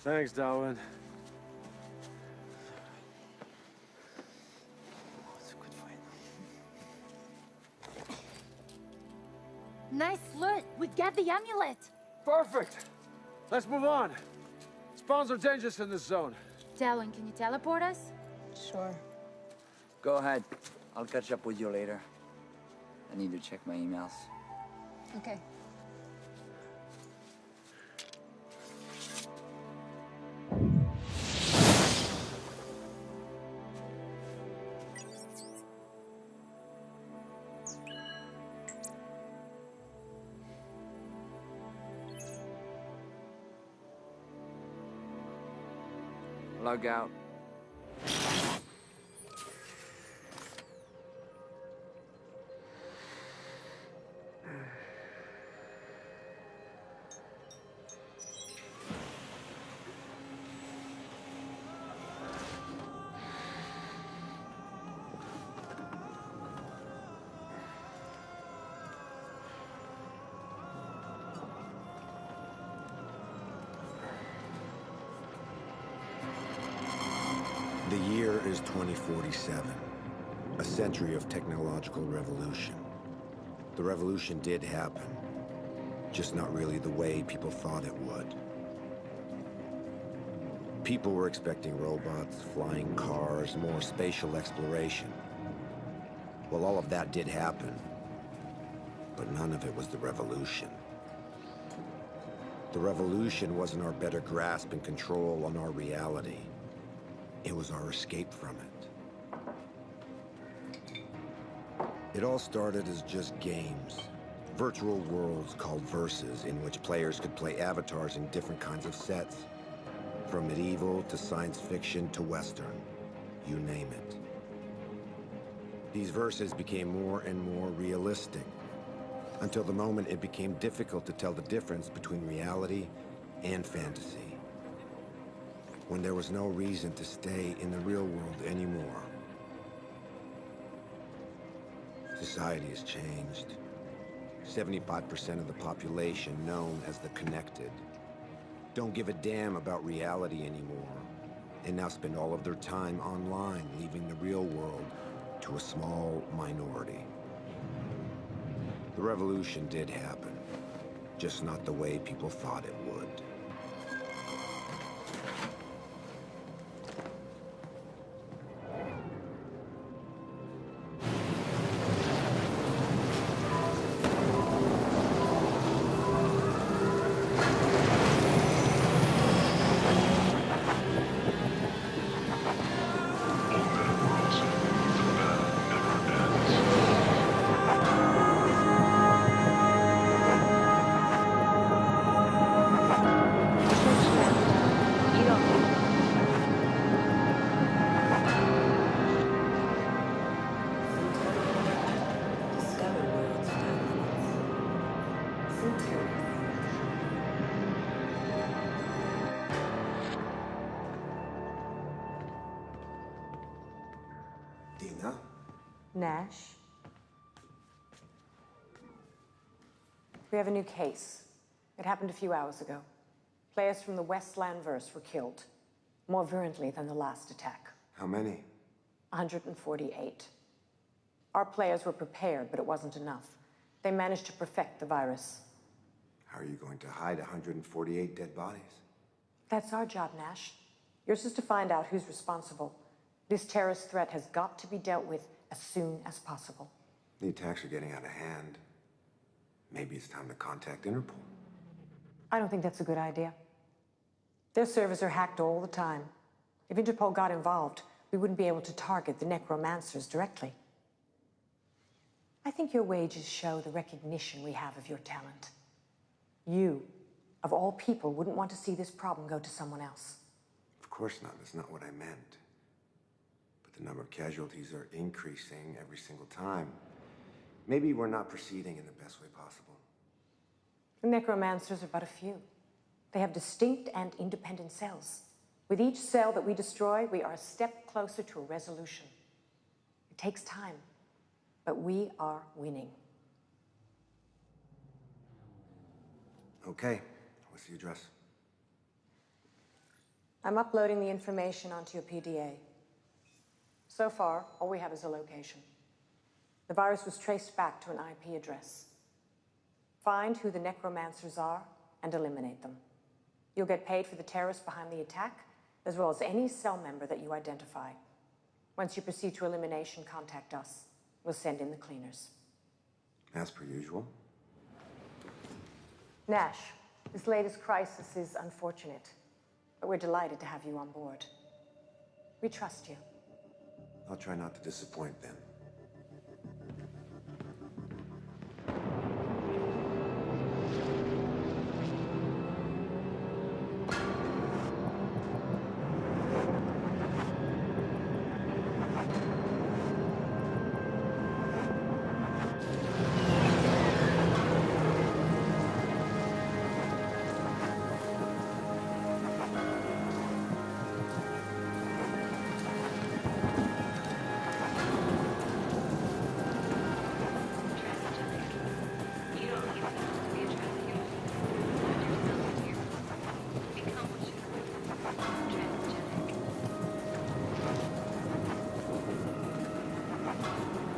Thanks, Darwin. It's a good fight. Nice loot. We get the amulet. Perfect. Let's move on. Spawns are dangerous in this zone. Darwin, can you teleport us? Sure. Go ahead. I'll catch up with you later. I need to check my emails. Okay. Log out. The year is 2047, a century of technological revolution. The revolution did happen, just not really the way people thought it would. People were expecting robots, flying cars, more spatial exploration. Well, all of that did happen, but none of it was the revolution. The revolution wasn't our better grasp and control on our reality. It was our escape from it. It all started as just games. Virtual worlds called Verses, in which players could play avatars in different kinds of sets. From medieval to science fiction to Western. You name it. These Verses became more and more realistic, until the moment it became difficult to tell the difference between reality and fantasy. When there was no reason to stay in the real world anymore. Society has changed. 75% of the population, known as the connected, don't give a damn about reality anymore, and now spend all of their time online, leaving the real world to a small minority. The revolution did happen, just not the way people thought it would. Dina? Nash? We have a new case. It happened a few hours ago. Players from the Westlandverse were killed, more virulently than the last attack. How many? 148. Our players were prepared, but it wasn't enough. They managed to perfect the virus. How are you going to hide 148 dead bodies? That's our job, Nash. Yours is to find out who's responsible. This terrorist threat has got to be dealt with as soon as possible. The attacks are getting out of hand. Maybe it's time to contact Interpol. I don't think that's a good idea. Their servers are hacked all the time. If Interpol got involved, we wouldn't be able to target the necromancers directly. I think your wages show the recognition we have of your talent. You, of all people, wouldn't want to see this problem go to someone else. Of course not. That's not what I meant. But the number of casualties are increasing every single time. Maybe we're not proceeding in the best way possible. The necromancers are but a few. They have distinct and independent cells. With each cell that we destroy, we are a step closer to a resolution. It takes time, but we are winning. Okay. What's the address? I'm uploading the information onto your PDA. So far, all we have is a location. The virus was traced back to an IP address. Find who the necromancers are and eliminate them. You'll get paid for the terrorists behind the attack, as well as any cell member that you identify. Once you proceed to elimination, contact us. We'll send in the cleaners. As per usual. Nash, this latest crisis is unfortunate, but we're delighted to have you on board. We trust you. I'll try not to disappoint then.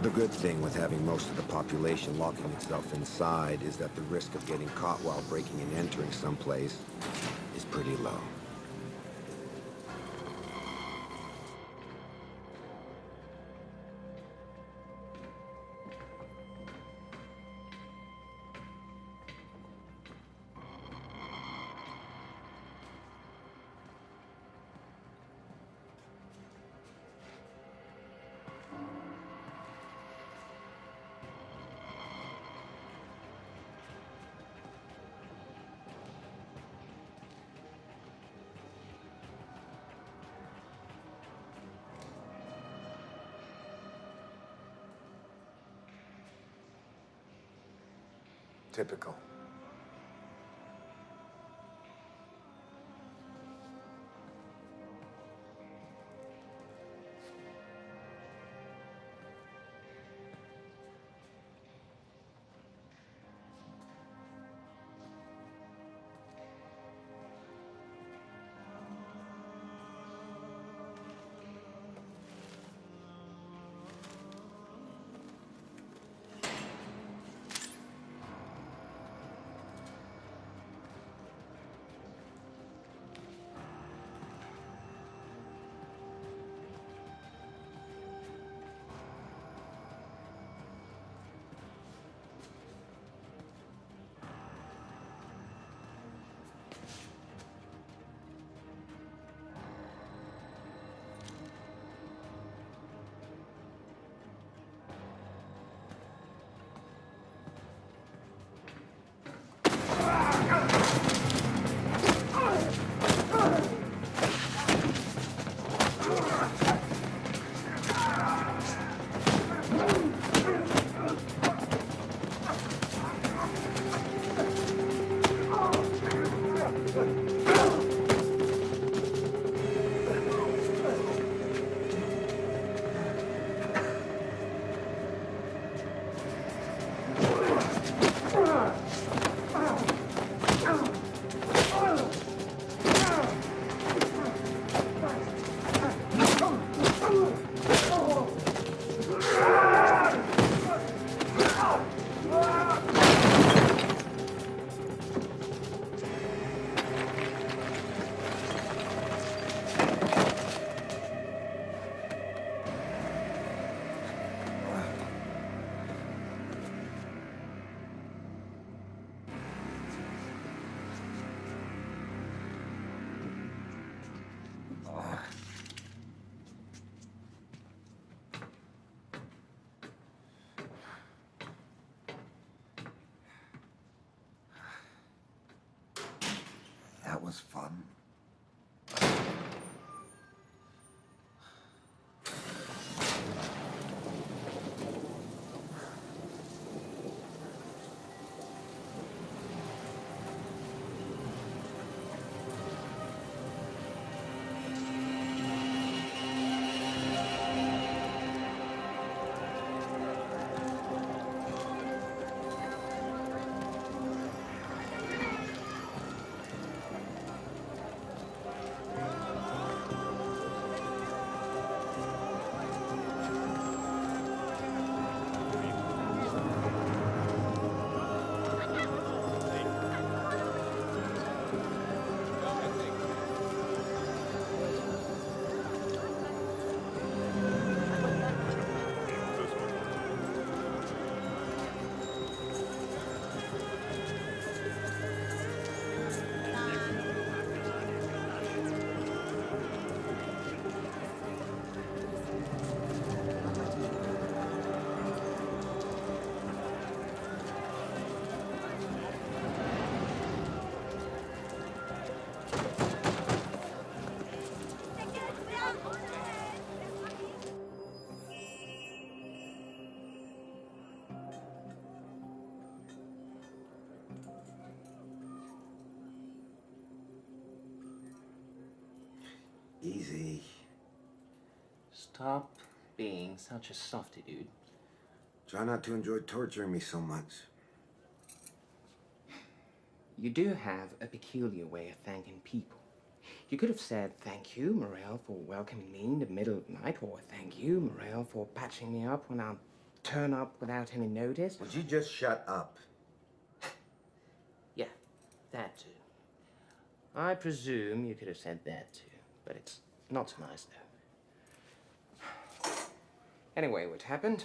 The good thing with having most of the population locking itself inside is that the risk of getting caught while breaking and entering someplace is pretty low. Typical. was fun. Easy. Stop being such a softy, dude. Try not to enjoy torturing me so much. You do have a peculiar way of thanking people. You could have said, thank you, Morel, for welcoming me in the middle of the night, or thank you, Morel, for patching me up when I turn up without any notice. Would you just shut up? Yeah, that too. I presume you could have said that too, but it's not so nice, though. Anyway, what happened?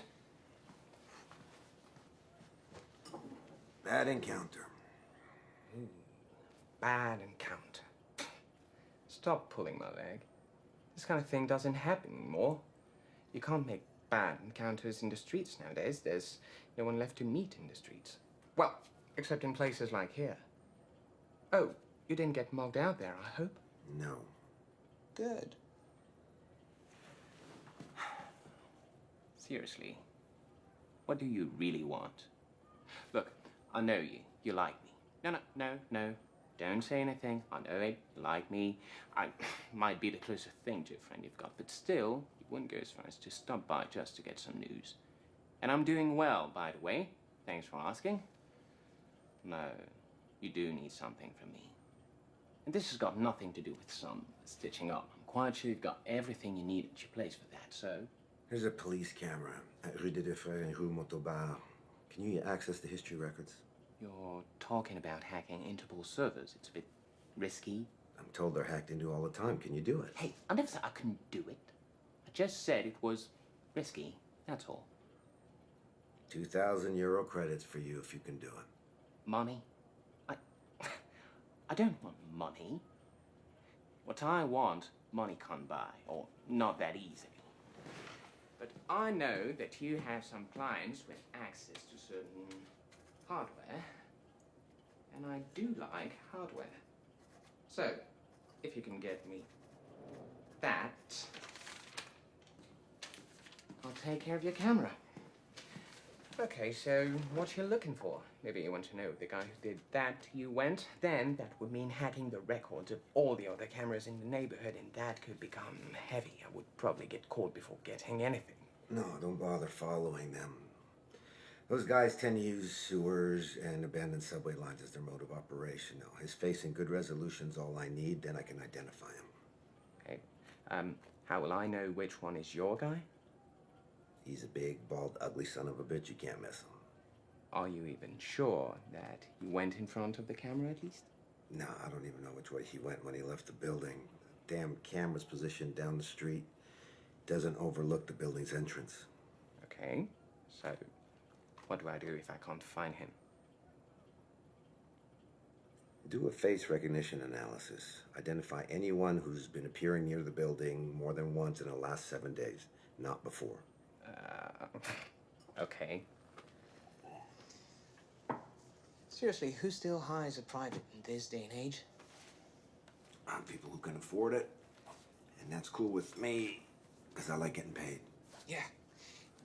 Bad encounter. Bad encounter. Stop pulling my leg. This kind of thing doesn't happen anymore. You can't make bad encounters in the streets nowadays. There's no one left to meet in the streets. Well, except in places like here. Oh, you didn't get mugged out there, I hope? No. Good. Seriously, what do you really want? Look, I know you. You like me. No. Don't say anything. I know it. You like me. I might be the closest thing to a friend you've got, but still, you wouldn't go as far as to stop by just to get some news. And I'm doing well, by the way. Thanks for asking. No, you do need something from me. And this has got nothing to do with some stitching up. I'm quite sure you've got everything you need at your place for that, so... There's a police camera at Rue des Deux Frères and Rue Montauban. Can you access the history records? You're talking about hacking Interpol servers. It's a bit risky. I'm told they're hacked into all the time. Can you do it? Hey, I never said I couldn't do it. I just said it was risky. That's all. 2,000 euro credits for you if you can do it. Money? I don't want money. What I want, money can't buy, or not that easy. But I know that you have some clients with access to certain hardware, and I do like hardware. So, if you can get me that, I'll take care of your camera. Okay, so what you looking for? Maybe you want to know if the guy who did that to you went? Then that would mean hacking the records of all the other cameras in the neighborhood, and that could become heavy. I would probably get caught before getting anything. No, don't bother following them. Those guys tend to use sewers and abandoned subway lines as their mode of operation. Now, his face in good resolution's all I need, then I can identify him. Okay. How will I know which one is your guy? He's a big, bald, ugly son of a bitch. You can't miss him. Are you even sure that he went in front of the camera at least? No, I don't even know which way he went when he left the building. The damn camera's positioned down the street. Doesn't overlook the building's entrance. Okay, so what do I do if I can't find him? Do a face recognition analysis. Identify anyone who's been appearing near the building more than once in the last 7 days, not before. Okay. Seriously, who still hires a private in this day and age? on people who can afford it. And that's cool with me, because I like getting paid. Yeah.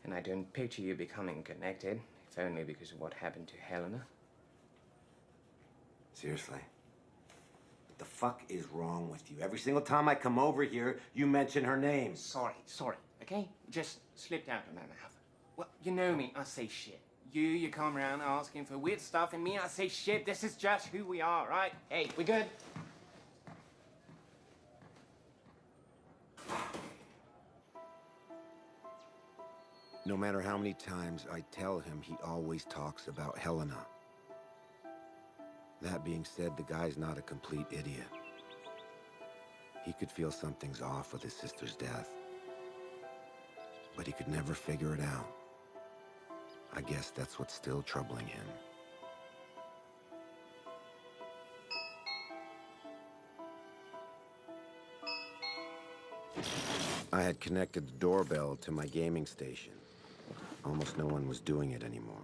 And I don't picture you becoming connected, if only because of what happened to Helena. Seriously? What the fuck is wrong with you? Every single time I come over here, you mention her name. Sorry, okay? Just slipped out of my mouth. Well, you know me, I say shit. You come around asking for weird stuff, and me, I say shit. This is just who we are, right? Hey, we good? No matter how many times I tell him, he always talks about Helena. That being said, the guy's not a complete idiot. He could feel something's off with his sister's death, but he could never figure it out. I guess that's what's still troubling him. I had connected the doorbell to my gaming station. Almost no one was doing it anymore.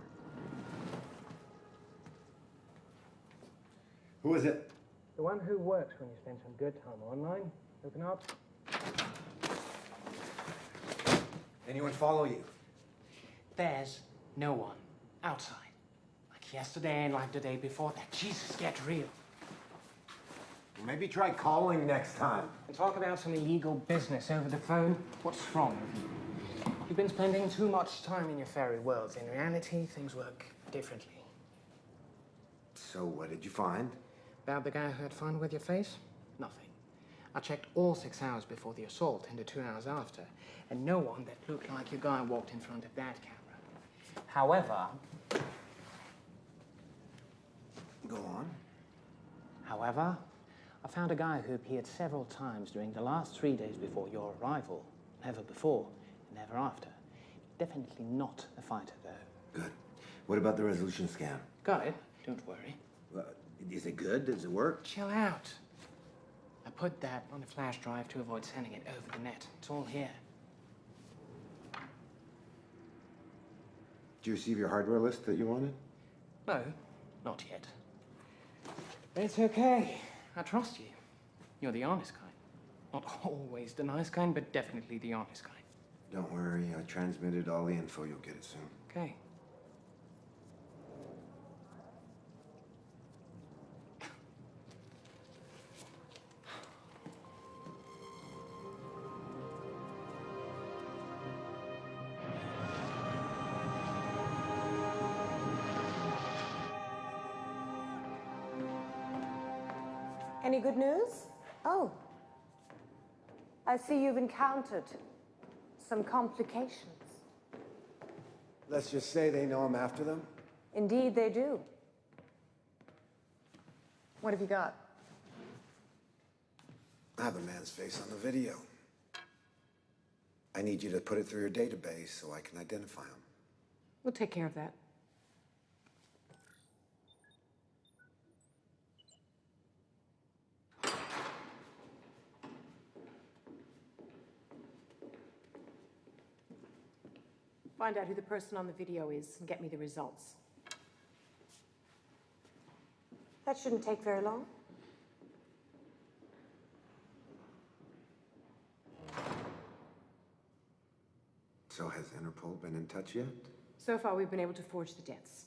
Who is it? The one who works when you spend some good time online. Open up. Anyone follow you? There's no one outside. Like yesterday and like the day before that. Jesus, get real. Well, maybe try calling next time. And talk about some illegal business over the phone. What's wrong with you? You've been spending too much time in your fairy worlds. In reality, things work differently. So what did you find? About the guy who had fun with your face? Nothing. I checked all 6 hours before the assault and the 2 hours after, and no one that looked like your guy walked in front of that camera. However... Go on. However, I found a guy who appeared several times during the last 3 days before your arrival. Never before, never after. Definitely not a fighter, though. Good. What about the resolution scan? Got it. Don't worry. Is it good? Does it work? Chill out. I put that on a flash drive to avoid sending it over the net. It's all here. Did you receive your hardware list that you wanted? No, not yet. But it's okay. I trust you. You're the honest kind. Not always the nice kind, but definitely the honest kind. Don't worry. I transmitted all the info. You'll get it soon. Okay. Any good news? Oh. I see you've encountered some complications. Let's just say they know I'm after them. Indeed, they do. What have you got? I have a man's face on the video. I need you to put it through your database so I can identify him. We'll take care of that. Find out who the person on the video is and get me the results. That shouldn't take very long. So has Interpol been in touch yet? So far, we've been able to forge the deaths.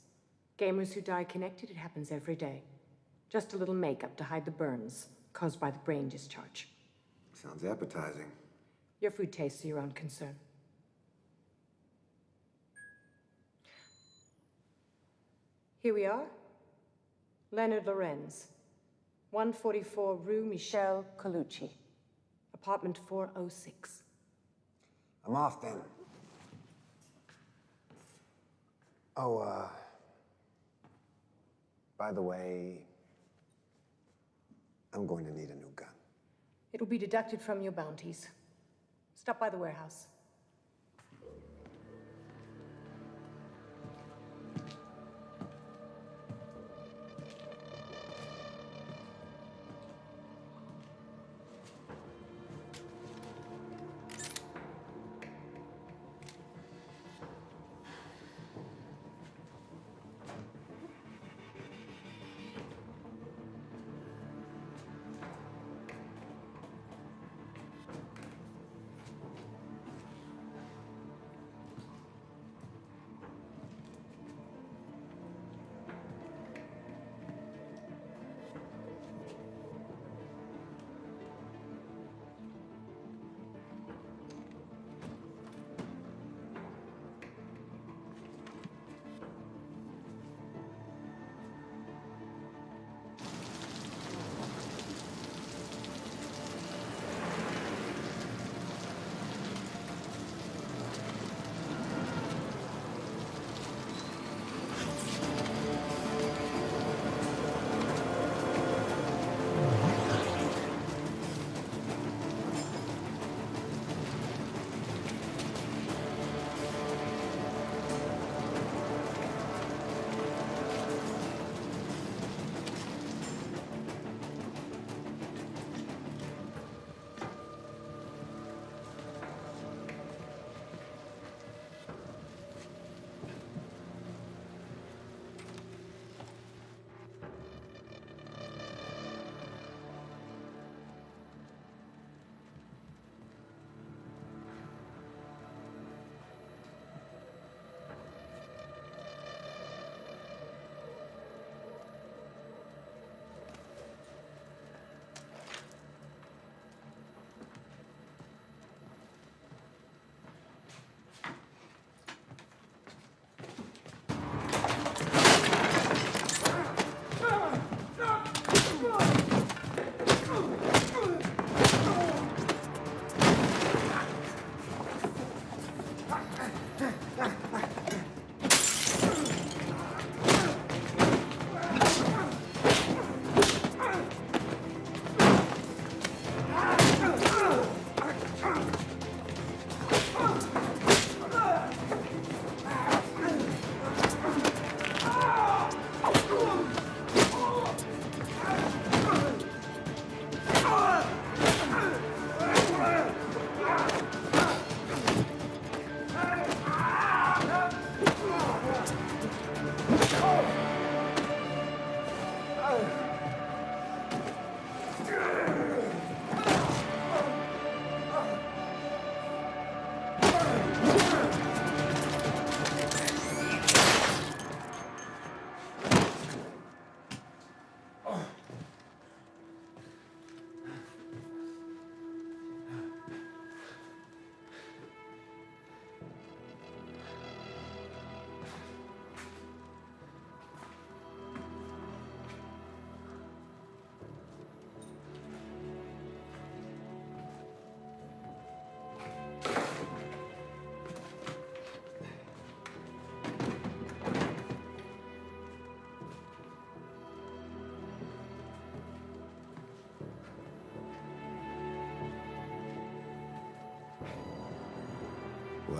Gamers who die connected, it happens every day. Just a little makeup to hide the burns caused by the brain discharge. Sounds appetizing. Your food tastes are your own concern. Here we are. Leonard Lorenz, 144 Rue Michel Colucci, apartment 406. I'm off then. Oh, by the way, I'm going to need a new gun. It'll be deducted from your bounties. Stop by the warehouse.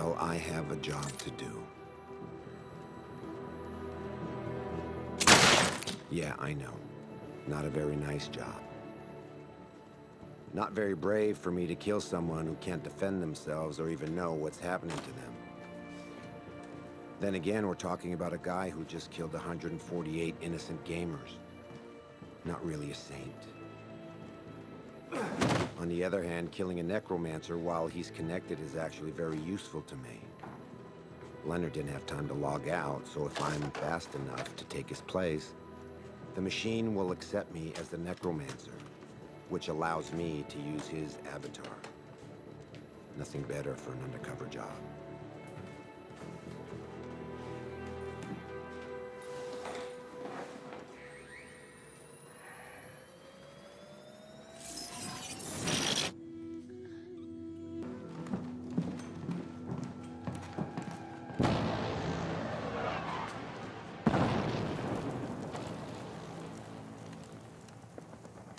Well, I have a job to do. Yeah, I know. Not a very nice job. Not very brave for me to kill someone who can't defend themselves or even know what's happening to them. Then again, we're talking about a guy who just killed 148 innocent gamers. Not really a saint. On the other hand, killing a necromancer while he's connected is actually very useful to me. Leonard didn't have time to log out, so if I'm fast enough to take his place, the machine will accept me as the necromancer, which allows me to use his avatar. Nothing better for an undercover job.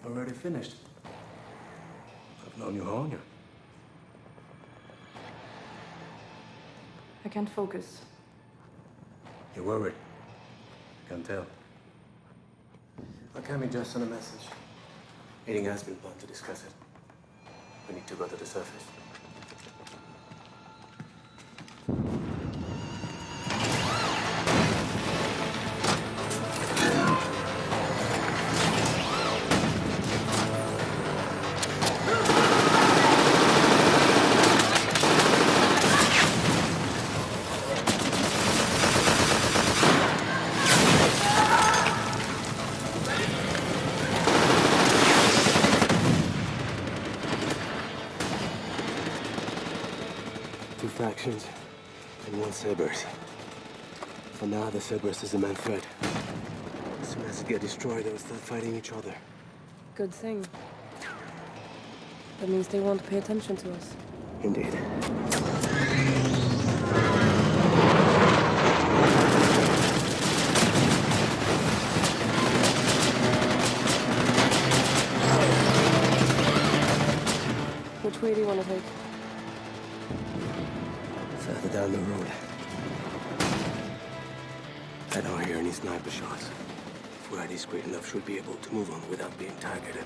Already finished. I've known you how long. I can't focus. You're worried. I can tell. I came in just on a message. Meeting has been planned to discuss it. We need to go to the surface. Two factions and one Cerberus. For now, the Cerberus is the main threat. As soon as it gets destroyed, they'll start fighting each other. Good thing. That means they won't pay attention to us. Indeed. Which way do you want to take? Further down the road. I don't hear any sniper shots. If we're discreet enough, should be able to move on without being targeted.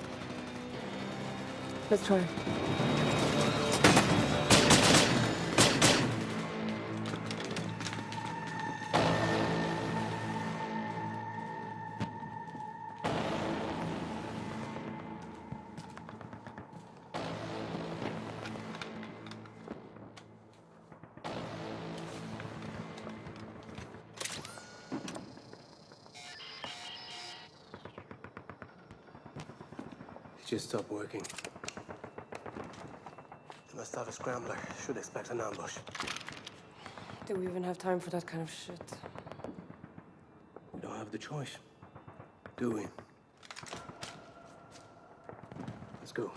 Let's try. It just stopped working. They must have a scrambler. Should expect an ambush. Do we even have time for that kind of shit? We don't have the choice, do we? Let's go.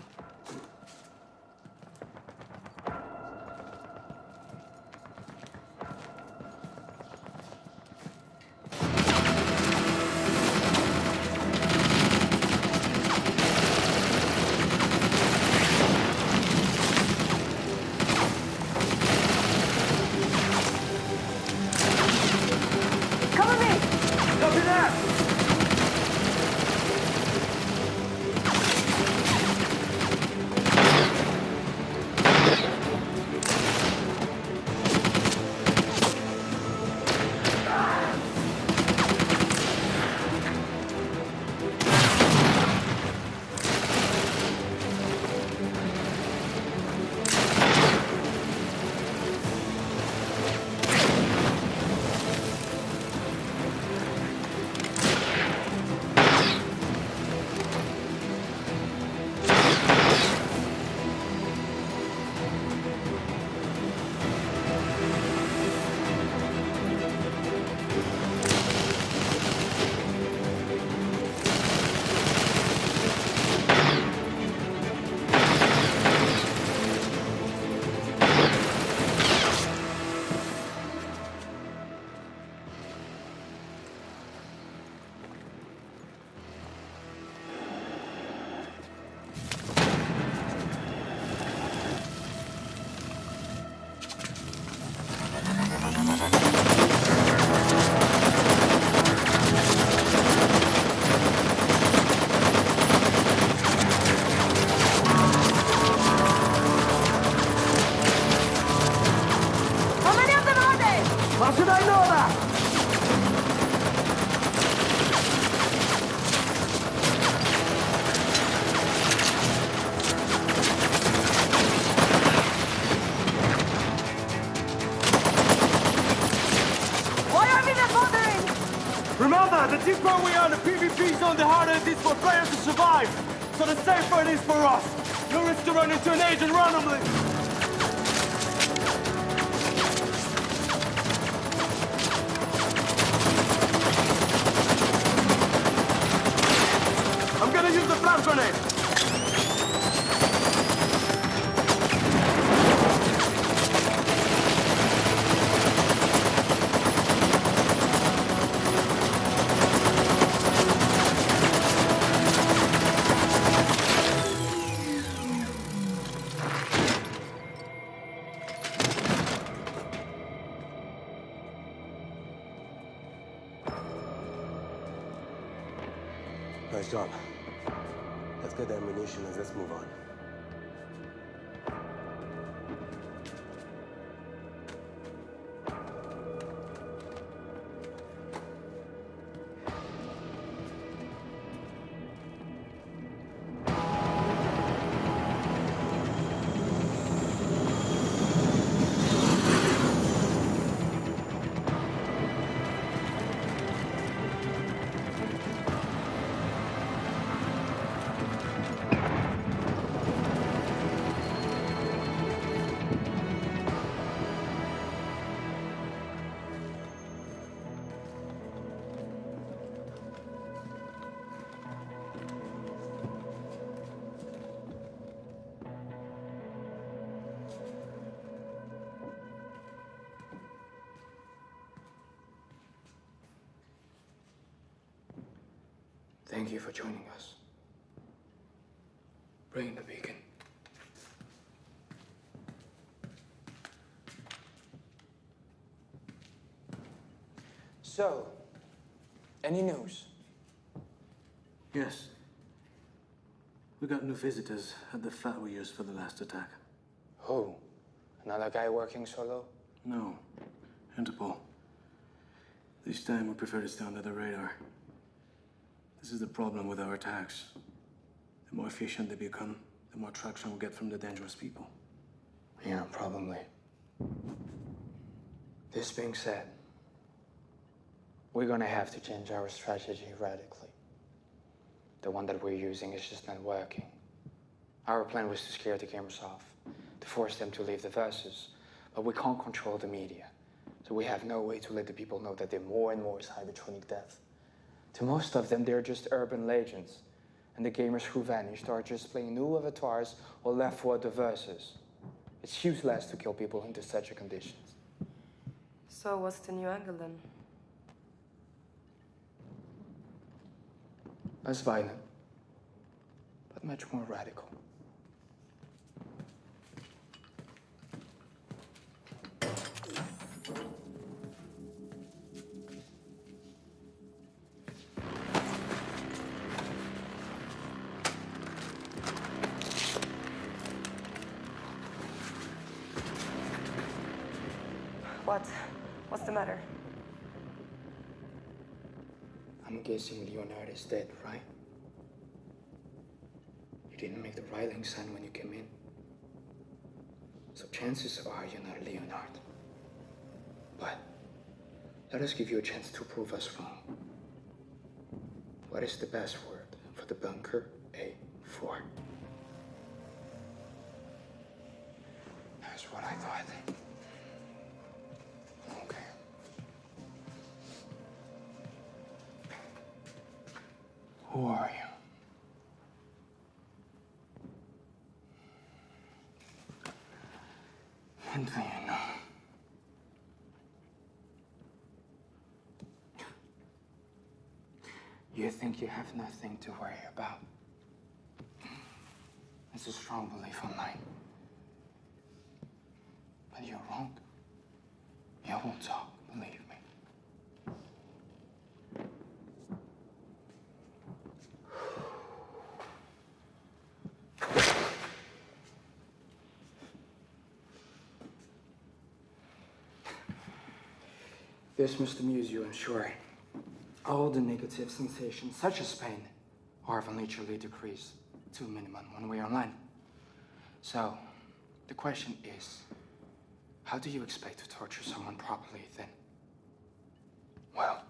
Remember, the deeper we are in the PvP zone, the harder it is for players to survive. So the safer it is for us. No risk to run into an agent randomly. I'm gonna use the flash grenade. Nice job. Let's get the ammunition and let's move on. Thank you for joining us. Bring the beacon. So, any news? Yes. We got new visitors at the flat we used for the last attack. Who? Another guy working solo? No. Interpol. This time we prefer to stay under the radar. This is the problem with our attacks. The more efficient they become, the more traction we get from the dangerous people. Yeah, probably. This being said, we're gonna have to change our strategy radically. The one that we're using is just not working. Our plan was to scare the gamers off, to force them to leave the verses, but we can't control the media. So we have no way to let the people know that there are more and more cybertronic deaths. To most of them, they're just urban legends. And the gamers who vanished are just playing new avatars or left for the verses. It's useless to kill people into such a conditions. So what's the new angle then? Less violent, but much more radical. What? What's the matter? I'm guessing Leonard is dead, right? You didn't make the riling sign when you came in. So chances are you're not Leonard. But let us give you a chance to prove us wrong. What is the password for the bunker A4? That's what I thought. Okay. Who are you? And do you know? You think you have nothing to worry about. It's a strong belief of mine. But you're wrong. You won't talk, believe me. This must amuse you, I'm sure. All the negative sensations, such as pain, are eventually decreased to a minimum when we're online. So, the question is, how do you expect to torture someone properly then? Well,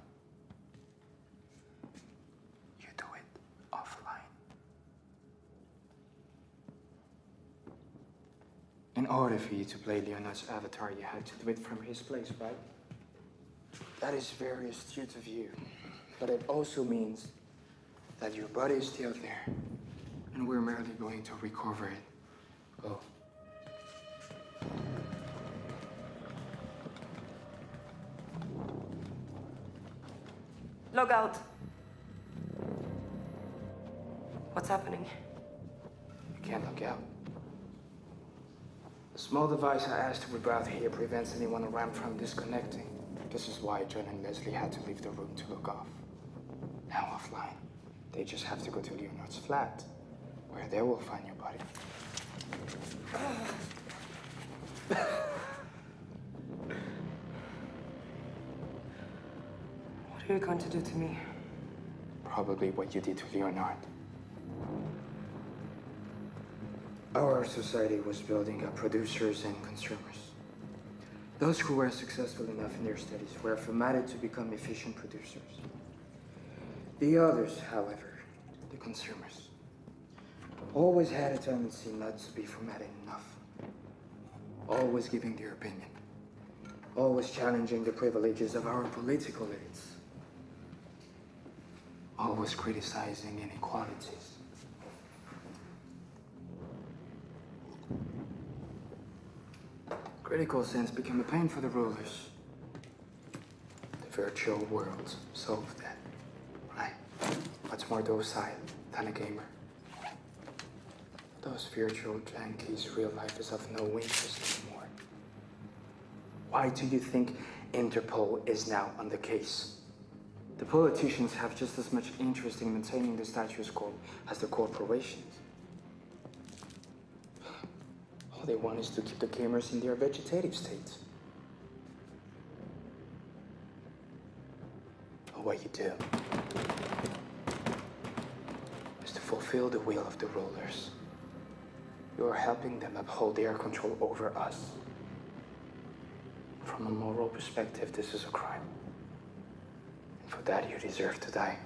In order for you to play Leonard's avatar, you had to do it from his place, right? That is very astute of you. But it also means that your body is still there, and we're merely going to recover it. Go. Log out. What's happening? You can't log out. The small device I asked to reboot here prevents anyone around from disconnecting. This is why John and Leslie had to leave the room to log off. Now offline. They just have to go to Leonard's flat, where they will find your body. What are you going to do to me? Probably what you did to Leonard. Our society was building up producers and consumers. Those who were successful enough in their studies were formatted to become efficient producers. The others, however, the consumers, always had a tendency not to be formatted enough. Always giving their opinion. Always challenging the privileges of our political elites. Always criticizing inequalities. Critical sense became a pain for the rulers. The virtual world solved that, right? Much more docile than a gamer. Those virtual junkies' real life is of no interest anymore. Why do you think Interpol is now on the case? The politicians have just as much interest in maintaining the status quo as the corporations. All they want is to keep the gamers in their vegetative state. But what you do is to fulfill the will of the rulers. You are helping them uphold their control over us. From a moral perspective, this is a crime. And for that, you deserve to die.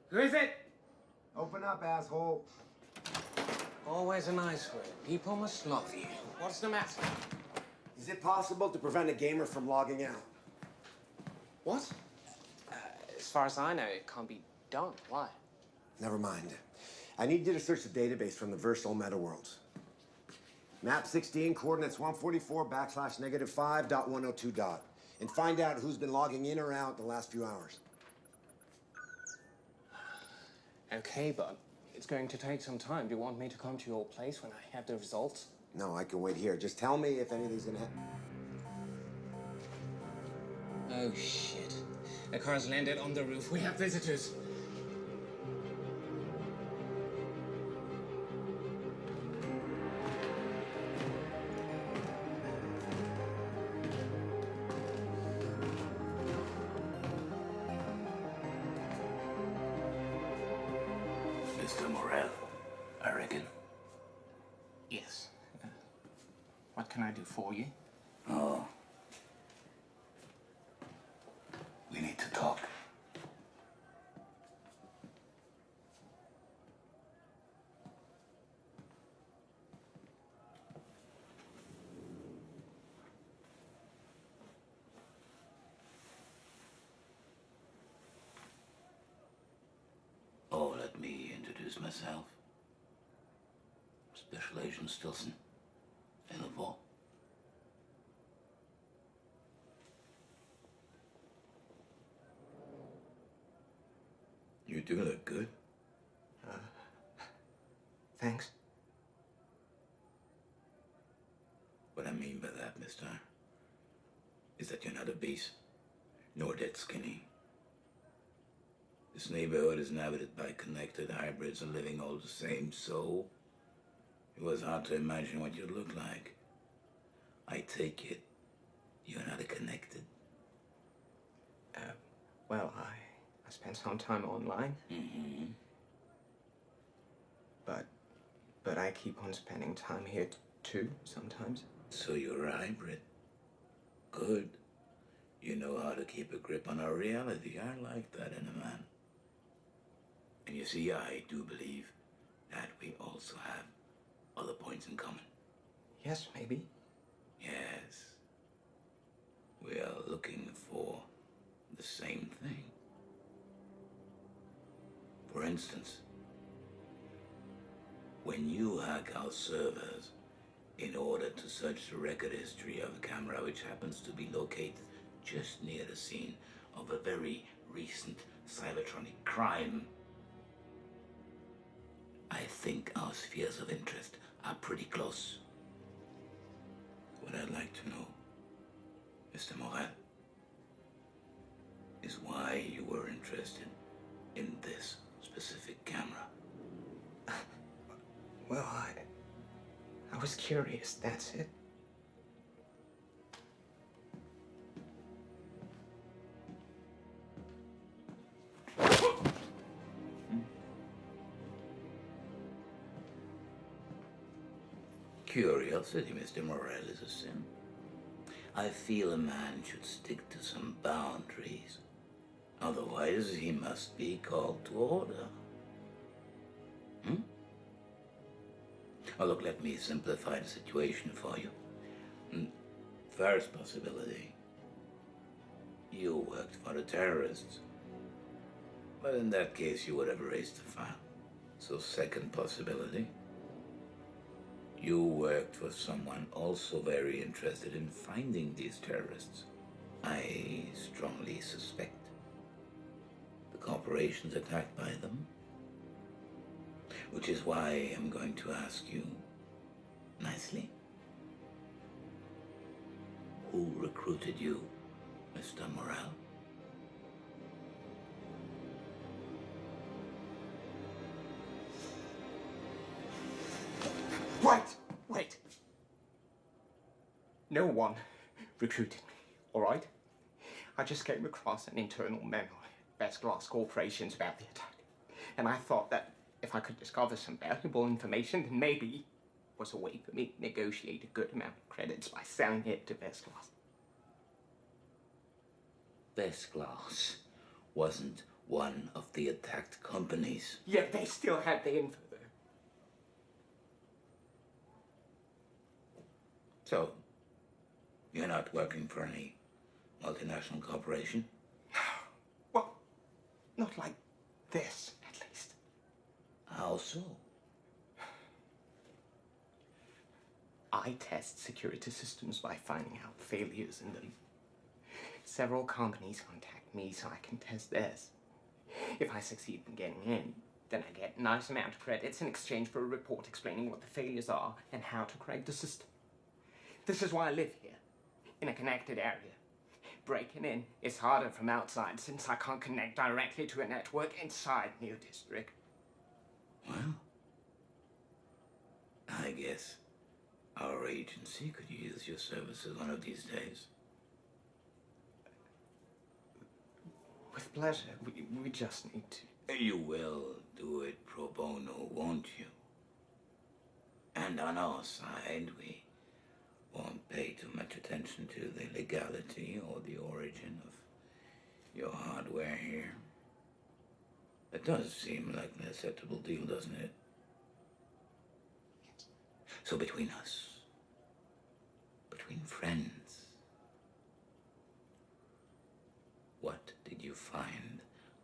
Who is it? Open up, asshole. Always a nice word. People must love you. What's the matter? Is it possible to prevent a gamer from logging out? What? As far as I know, it can't be done. Why? Never mind. I need you to search the database from the Versal meta worlds. Map 16, coordinates 144/-5.102. And find out who's been logging in or out the last few hours. Okay, but it's going to take some time. Do you want me to come to your place when I have the results? No, I can wait here. Just tell me if anything's gonna happen. Oh, shit. The car's landed on the roof. We have visitors. Mr. Morel, I reckon. Yes. What can I do for you? Oh. We need to talk. Oh, let me introduce myself. Special Agent Stilson. Interpol. do look good. Thanks. What I mean by that, mister, is that you're not obese, nor dead skinny. This neighborhood is inhabited by connected hybrids and living all the same, so it was hard to imagine what you'd look like. I take it you're not connected. Well, I spent some time online. Mm-hmm. But I keep on spending time here too, sometimes. So you're a hybrid. Good. You know how to keep a grip on our reality. I like that in a man. And you see, I do believe that we also have other points in common. Yes, maybe. Yes. We are looking for the same thing. For instance, when you hack our servers in order to search the record history of a camera which happens to be located just near the scene of a very recent cybertronic crime, I think our spheres of interest are pretty close. What I'd like to know, Mr. Morel, is why you were interested in this specific camera. Well, I was curious, that's it. Curiosity, Mr. Morel, is a sin. I feel a man should stick to some boundaries. Otherwise, he must be called to order. Oh, look, let me simplify the situation for you. First possibility, you worked for the terrorists. But in that case, you would have erased the file. So second possibility, you worked for someone also very interested in finding these terrorists. I strongly suspect the corporations attacked by them. Which is why I'm going to ask you, nicely, who recruited you, Mr. Morel? Wait. No one recruited me, all right? I just came across an internal memo at Best Glass Corporations about the attack. And I thought that if I could discover some valuable information, then maybe it was a way for me to negotiate a good amount of credits by selling it to Best Glass. Best Glass wasn't one of the attacked companies. Yet they still had the info, though. So, you're not working for any multinational corporation? Well, not like this, at least. How so? I test security systems by finding out failures in them. Several companies contact me so I can test theirs. If I succeed in getting in, then I get a nice amount of credits in exchange for a report explaining what the failures are and how to correct the system. This is why I live here, in a connected area. Breaking in is harder from outside since I can't connect directly to a network inside New District. Well, I guess our agency could use your services one of these days. With pleasure. We just need to. You will do it pro bono, won't you? And on our side, we won't pay too much attention to the legality or the origin of your hardware here. It does seem like an acceptable deal, doesn't it? So between us, between friends, what did you find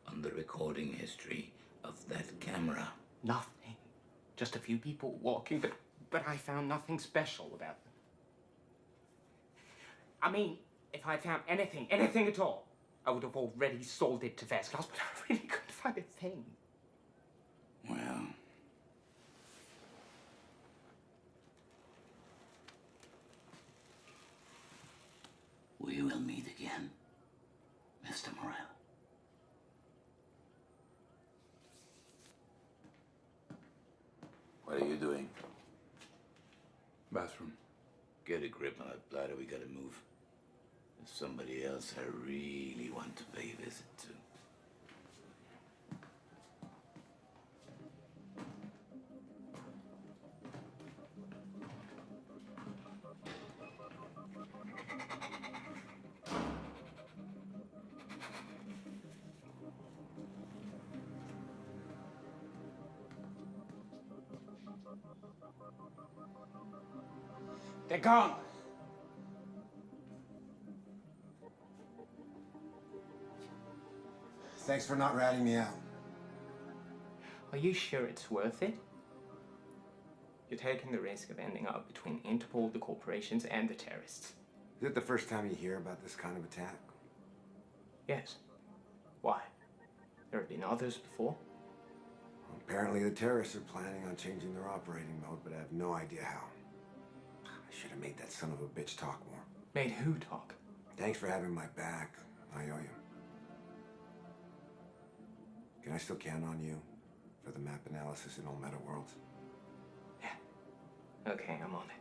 on the recording history of that camera? Nothing. Just a few people walking, but I found nothing special about them. I mean, if I found anything at all, I would have already sold it to First Class, but I really couldn't fucking thing. Well, we will meet again, Mr. Morel. What are you doing? Bathroom. Get a grip on that bladder, we gotta move. There's somebody else I really want to pay a visit to. They're gone. Thanks for not ratting me out. Are you sure it's worth it? You're taking the risk of ending up between Interpol, the corporations, and the terrorists. Is it the first time you hear about this kind of attack? Yes. Why? There have been others before. Well, apparently the terrorists are planning on changing their operating mode, but I have no idea how. I should have made that son of a bitch talk more. Made who talk? Thanks for having my back. I owe you. Can I still count on you for the map analysis in all meta worlds? Yeah. Okay, I'm on it.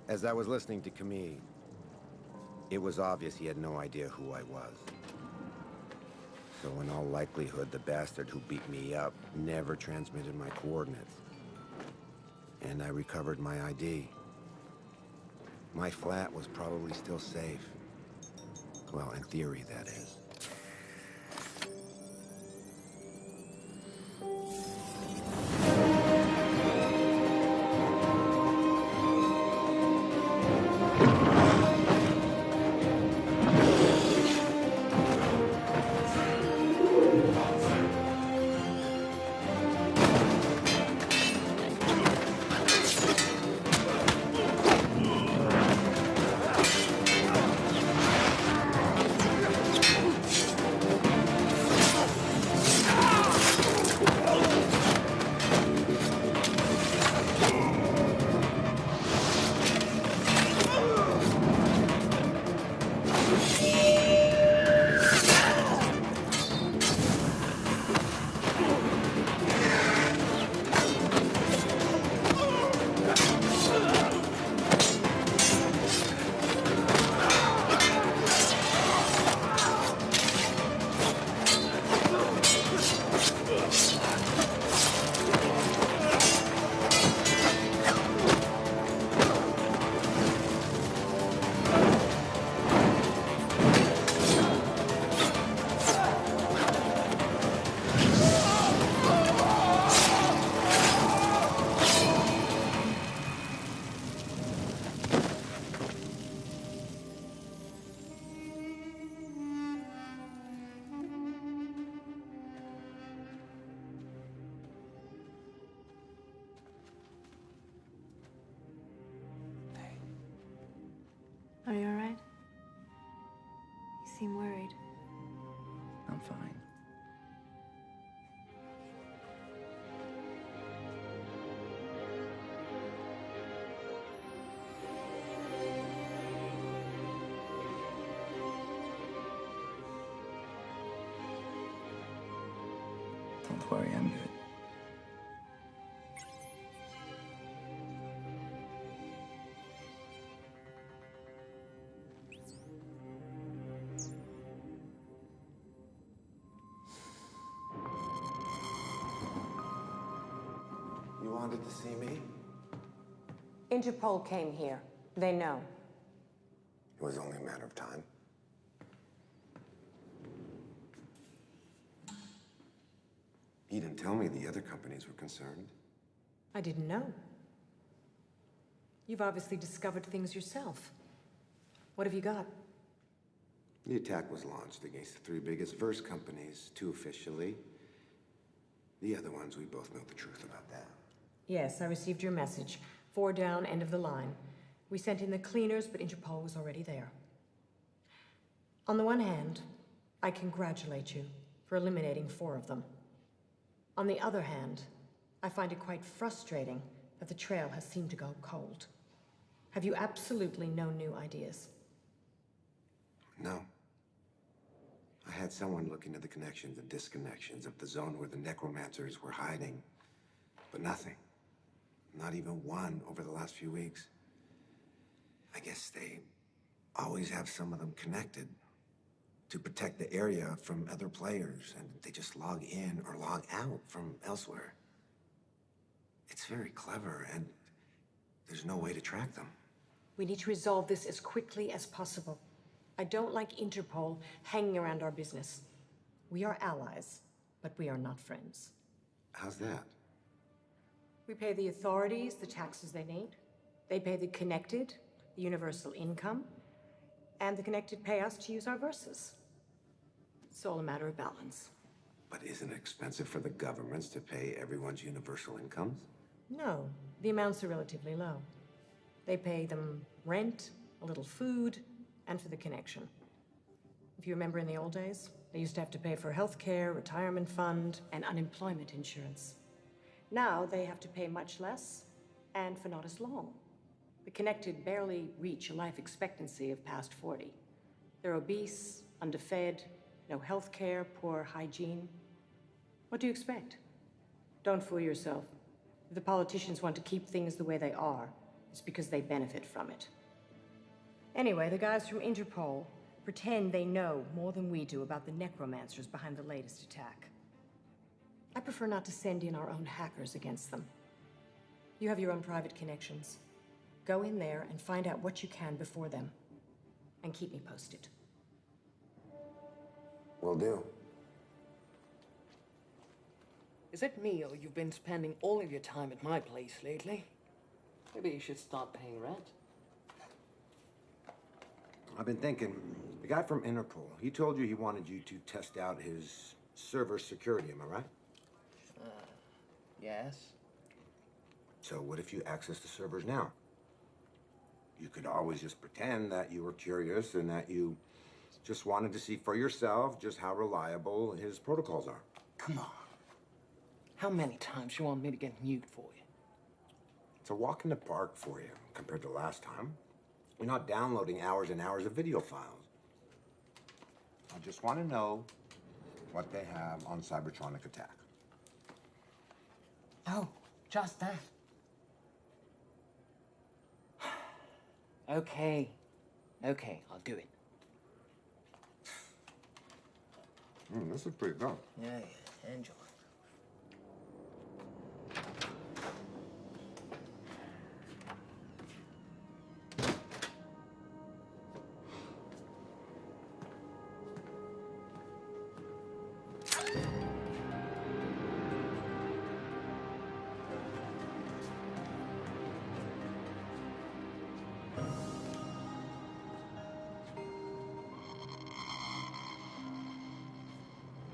As I was listening to Camille, it was obvious he had no idea who I was. So in all likelihood, the bastard who beat me up never transmitted my coordinates. And I recovered my ID. My flat was probably still safe. Well, in theory, that is. Are you all right? You seem worried. I'm fine. Don't worry, I'm good. You wanted to see me? Interpol came here. They know. It was only a matter of time. You didn't tell me the other companies were concerned. I didn't know. You've obviously discovered things yourself. What have you got? The attack was launched against the three biggest verse companies, two officially. The other ones, we both know the truth about that. Yes, I received your message. 4 down, end of the line. We sent in the cleaners, but Interpol was already there. On the one hand, I congratulate you for eliminating 4 of them. On the other hand, I find it quite frustrating that the trail has seemed to go cold. Have you absolutely no new ideas? No. I had someone look into the connections and disconnections of the zone where the necromancers were hiding, but nothing. Not even one over the last few weeks. I guess they always have some of them connected to protect the area from other players, and they just log in or log out from elsewhere. It's very clever, and there's no way to track them. We need to resolve this as quickly as possible. I don't like Interpol hanging around our business. We are allies, but we are not friends. How's that? We pay the authorities the taxes they need. They pay the connected the universal income, and the connected pay us to use our verses. It's all a matter of balance. But isn't it expensive for the governments to pay everyone's universal incomes? No, the amounts are relatively low. They pay them rent, a little food, and for the connection. If you remember in the old days, they used to have to pay for healthcare, retirement fund, and unemployment insurance. Now they have to pay much less, and for not as long. The connected barely reach a life expectancy of past 40. They're obese, underfed, no healthcare, poor hygiene. What do you expect? Don't fool yourself. If the politicians want to keep things the way they are, it's because they benefit from it. Anyway, the guys from Interpol pretend they know more than we do about the necromancers behind the latest attack. I prefer not to send in our own hackers against them. You have your own private connections. Go in there and find out what you can before them. And keep me posted. Will do. Is it me, or you've been spending all of your time at my place lately? Maybe you should start paying rent. I've been thinking, the guy from Interpol, he told you he wanted you to test out his server security, am I right? Yes. So what if you access the servers now? You could always just pretend that you were curious and that you just wanted to see for yourself just how reliable his protocols are. Come on. How many times you want me to get nude for you? It's a walk in the park for you compared to last time. You're not downloading hours and hours of video files. I just want to know what they have on Cybertronic Attack. Oh, just that. Okay. Okay, I'll do it. This is pretty good. Yeah, enjoy.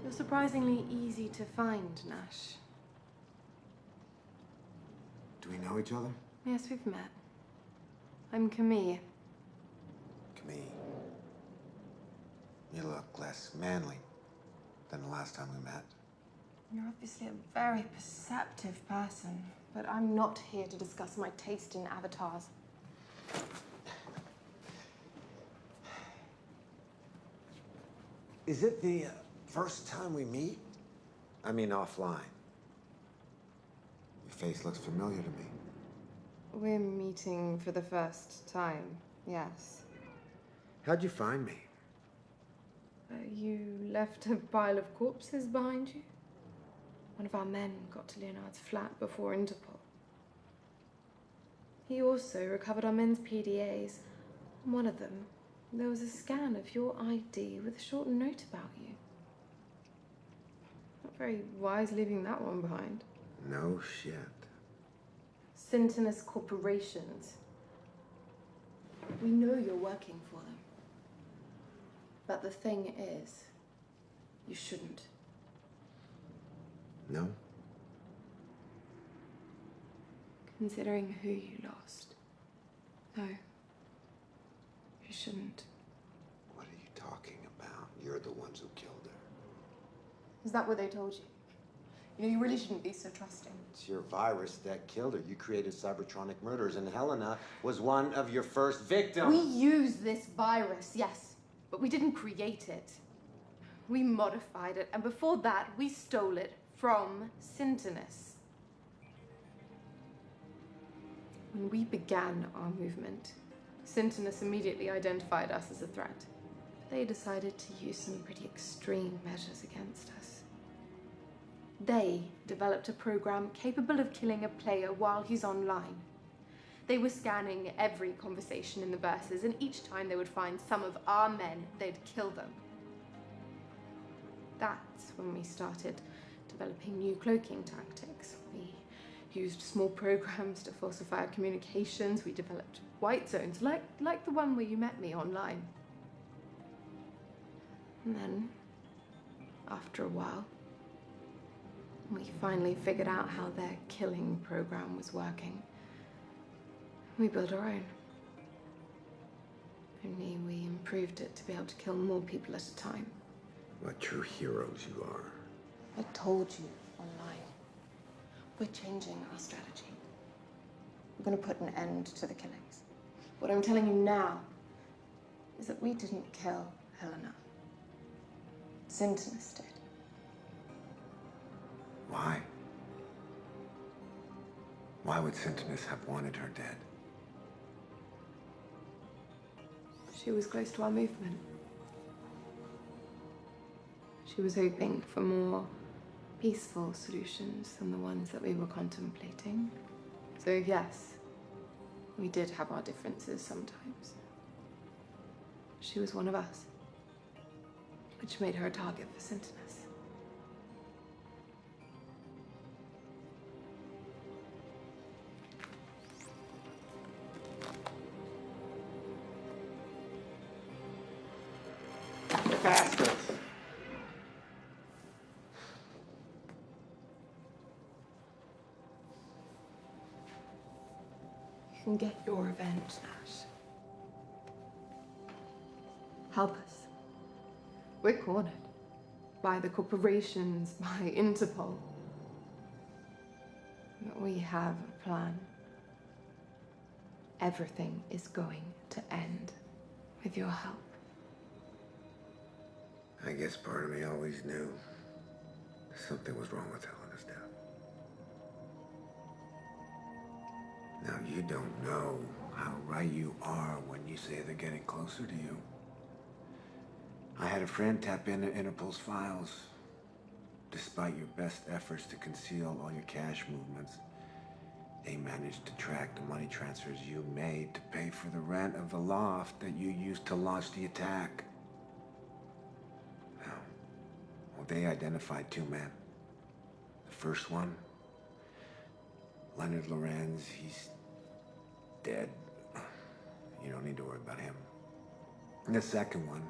You're surprisingly easy to find, Nash. Do we know each other? Yes, we've met. I'm Camille. Camille. You look less manly than the last time we met. You're obviously a very perceptive person, but I'm not here to discuss my taste in avatars. Is it the first time we meet? I mean offline. Your face looks familiar to me. We're meeting for the first time, yes. How'd you find me? You left a pile of corpses behind you? One of our men got to Leonard's flat before Interpol. He also recovered our men's PDAs. On one of them, there was a scan of your ID with a short note about you. Not very wise leaving that one behind. No shit. Syntonous corporations. We know you're working for them. But the thing is, you shouldn't. No? Considering who you lost. No. You shouldn't. What are you talking about? You're the ones who killed her. Is that what they told you? You know, you really shouldn't be so trusting. It's your virus that killed her. You created cybertronic murders, and Helena was one of your first victims. We use this virus, yes, but we didn't create it. We modified it, and before that, we stole it from Syntonous. When we began our movement, Syntonous immediately identified us as a threat. They decided to use some pretty extreme measures against us. They developed a program capable of killing a player while he's online. They were scanning every conversation in the verses, and each time they would find some of our men, they'd kill them. That's when we started developing new cloaking tactics. We used small programs to falsify our communications. We developed white zones, like the one where you met me online. And then, after a while, we finally figured out how their killing program was working. We built our own. Only we improved it to be able to kill more people at a time. What true heroes you are. I told you online. We're changing our strategy. We're going to put an end to the killings. What I'm telling you now is that we didn't kill Helena. Syntonous did. Why? Why would Syntonous have wanted her dead? She was close to our movement. She was hoping for more peaceful solutions than the ones that we were contemplating. So yes, we did have our differences sometimes. She was one of us, which made her a target for Syntonous. Bastards! You can get your revenge, Nash. Help us. We're cornered. By the corporations, by Interpol. But we have a plan. Everything is going to end with your help. I guess part of me always knew something was wrong with Helena's death. Now, you don't know how right you are when you say they're getting closer to you. I had a friend tap into Interpol's files. Despite your best efforts to conceal all your cash movements, they managed to track the money transfers you made to pay for the rent of the loft that you used to launch the attack. Well, they identified two men. The first one, Leonard Lorenz, he's dead. You don't need to worry about him. And the second one,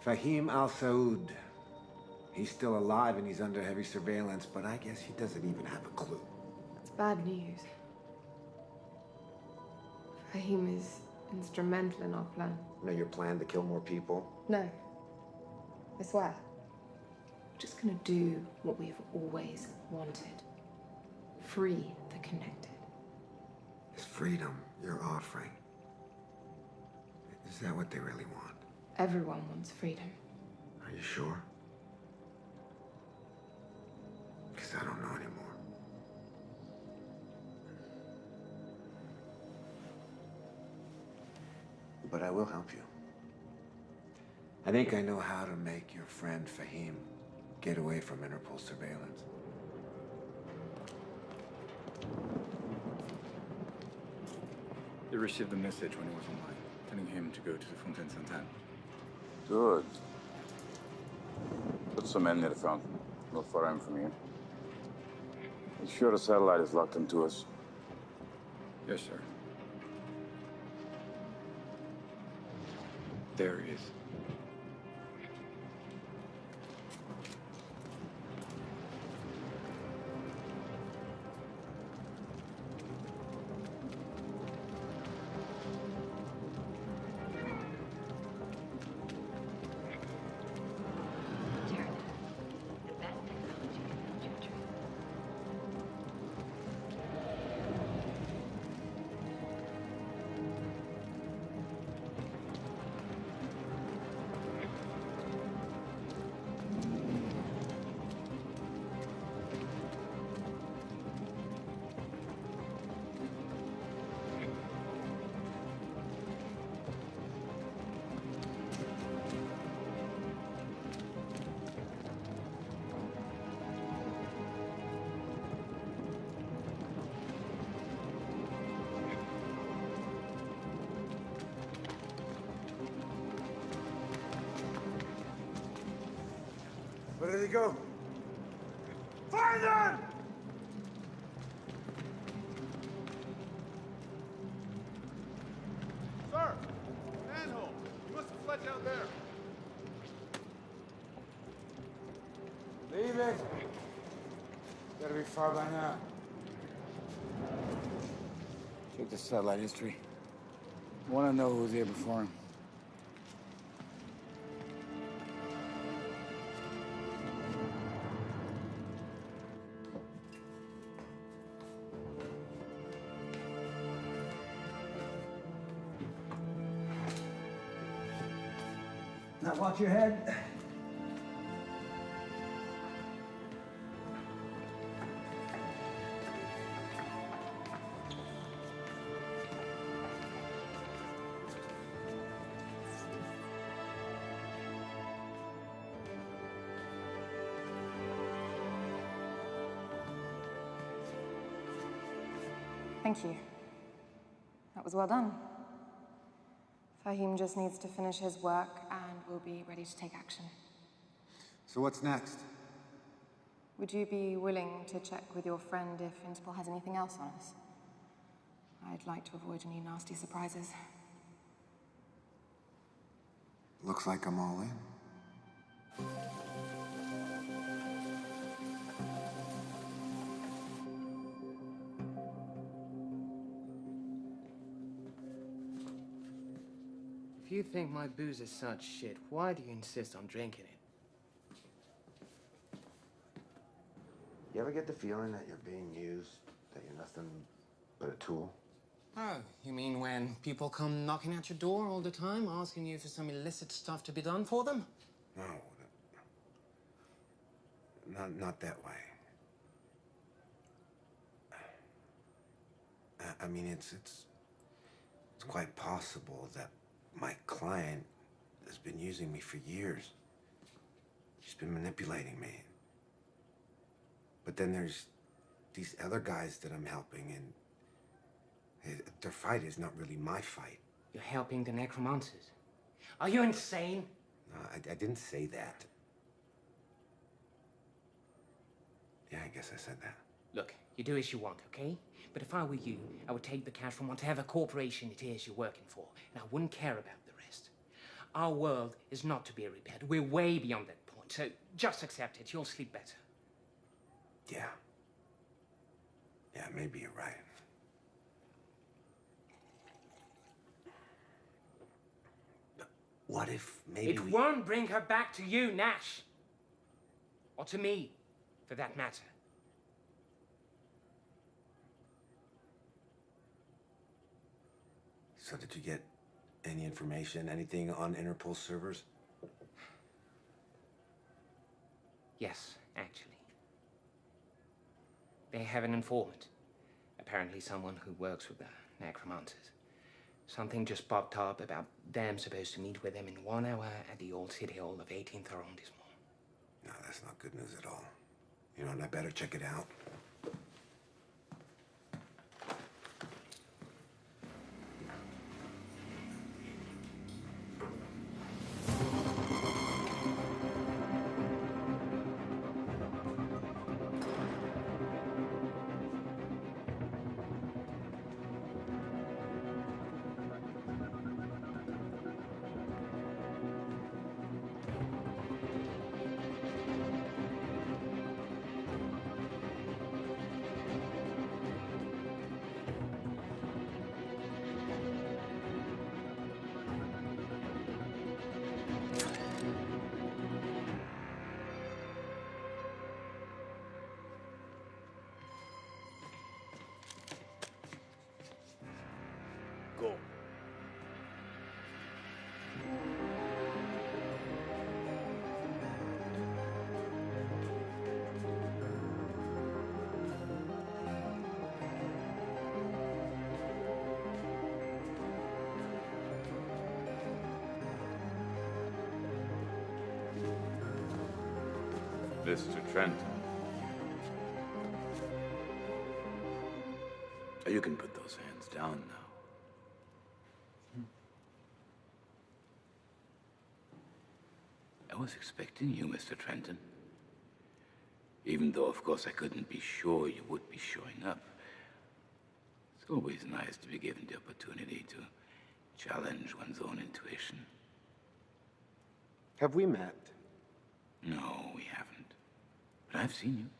Fahim Al-Saud. He's still alive and he's under heavy surveillance, but I guess he doesn't even have a clue. It's bad news. Fahim is instrumental in our plan. You know your plan to kill more people? No. I swear. We're just gonna do what we've always wanted. Free the connected. This freedom you're offering, is that what they really want? Everyone wants freedom. Are you sure? Because I don't know anymore. But I will help you. I think I know how to make your friend Fahim get away from Interpol surveillance. He received a message when he was online, telling him to go to the Fontaine Sainte-Anne. Good. Put some men near the fountain. Not far in from here. You sure the satellite is locked into us? Yes, sir. There it is. Where did he go? Find them! Sir! Manhole! You must have fled down there. Leave it. Gotta be far by now. Check the satellite history. I want to know who was here before him. Now watch your head. Thank you. That was well done. Fahim just needs to finish his work and we'll be ready to take action. So what's next? Would you be willing to check with your friend if Interpol has anything else on us? I'd like to avoid any nasty surprises. Looks like I'm all in. If you think my booze is such shit, why do you insist on drinking it? You ever get the feeling that you're being used, that you're nothing but a tool? Oh, you mean when people come knocking at your door all the time, asking you for some illicit stuff to be done for them? No. Not that way. I mean, it's quite possible that my client has been using me for years. She's been manipulating me. But then there's these other guys that I'm helping, and their fight is not really my fight. You're helping the necromancers. Are you insane? No, I didn't say that. Yeah, I guess I said that. Look, you do as you want, okay? But if I were you, I would take the cash from whatever corporation it is you're working for, and I wouldn't care about the rest. Our world is not to be repaired. We're way beyond that point, so just accept it. You'll sleep better. Yeah. Yeah, maybe you're right. But what if maybe It won't bring her back to you, Nash. Or to me, for that matter. So did you get any information, anything on Interpol servers? Yes, actually. They have an informant. Apparently someone who works with the necromancers. Something just popped up about them supposed to meet with them in 1 hour at the old city hall of 18th arrondissement. No, that's not good news at all. You know, and I better check it out. go. Mr. Trenton. You can put those hands down now. I was expecting you, Mr. Trenton. Even though, of course, I couldn't be sure you would be showing up. It's always nice to be given the opportunity to challenge one's own intuition. Have we met? No, we haven't. But I've seen you.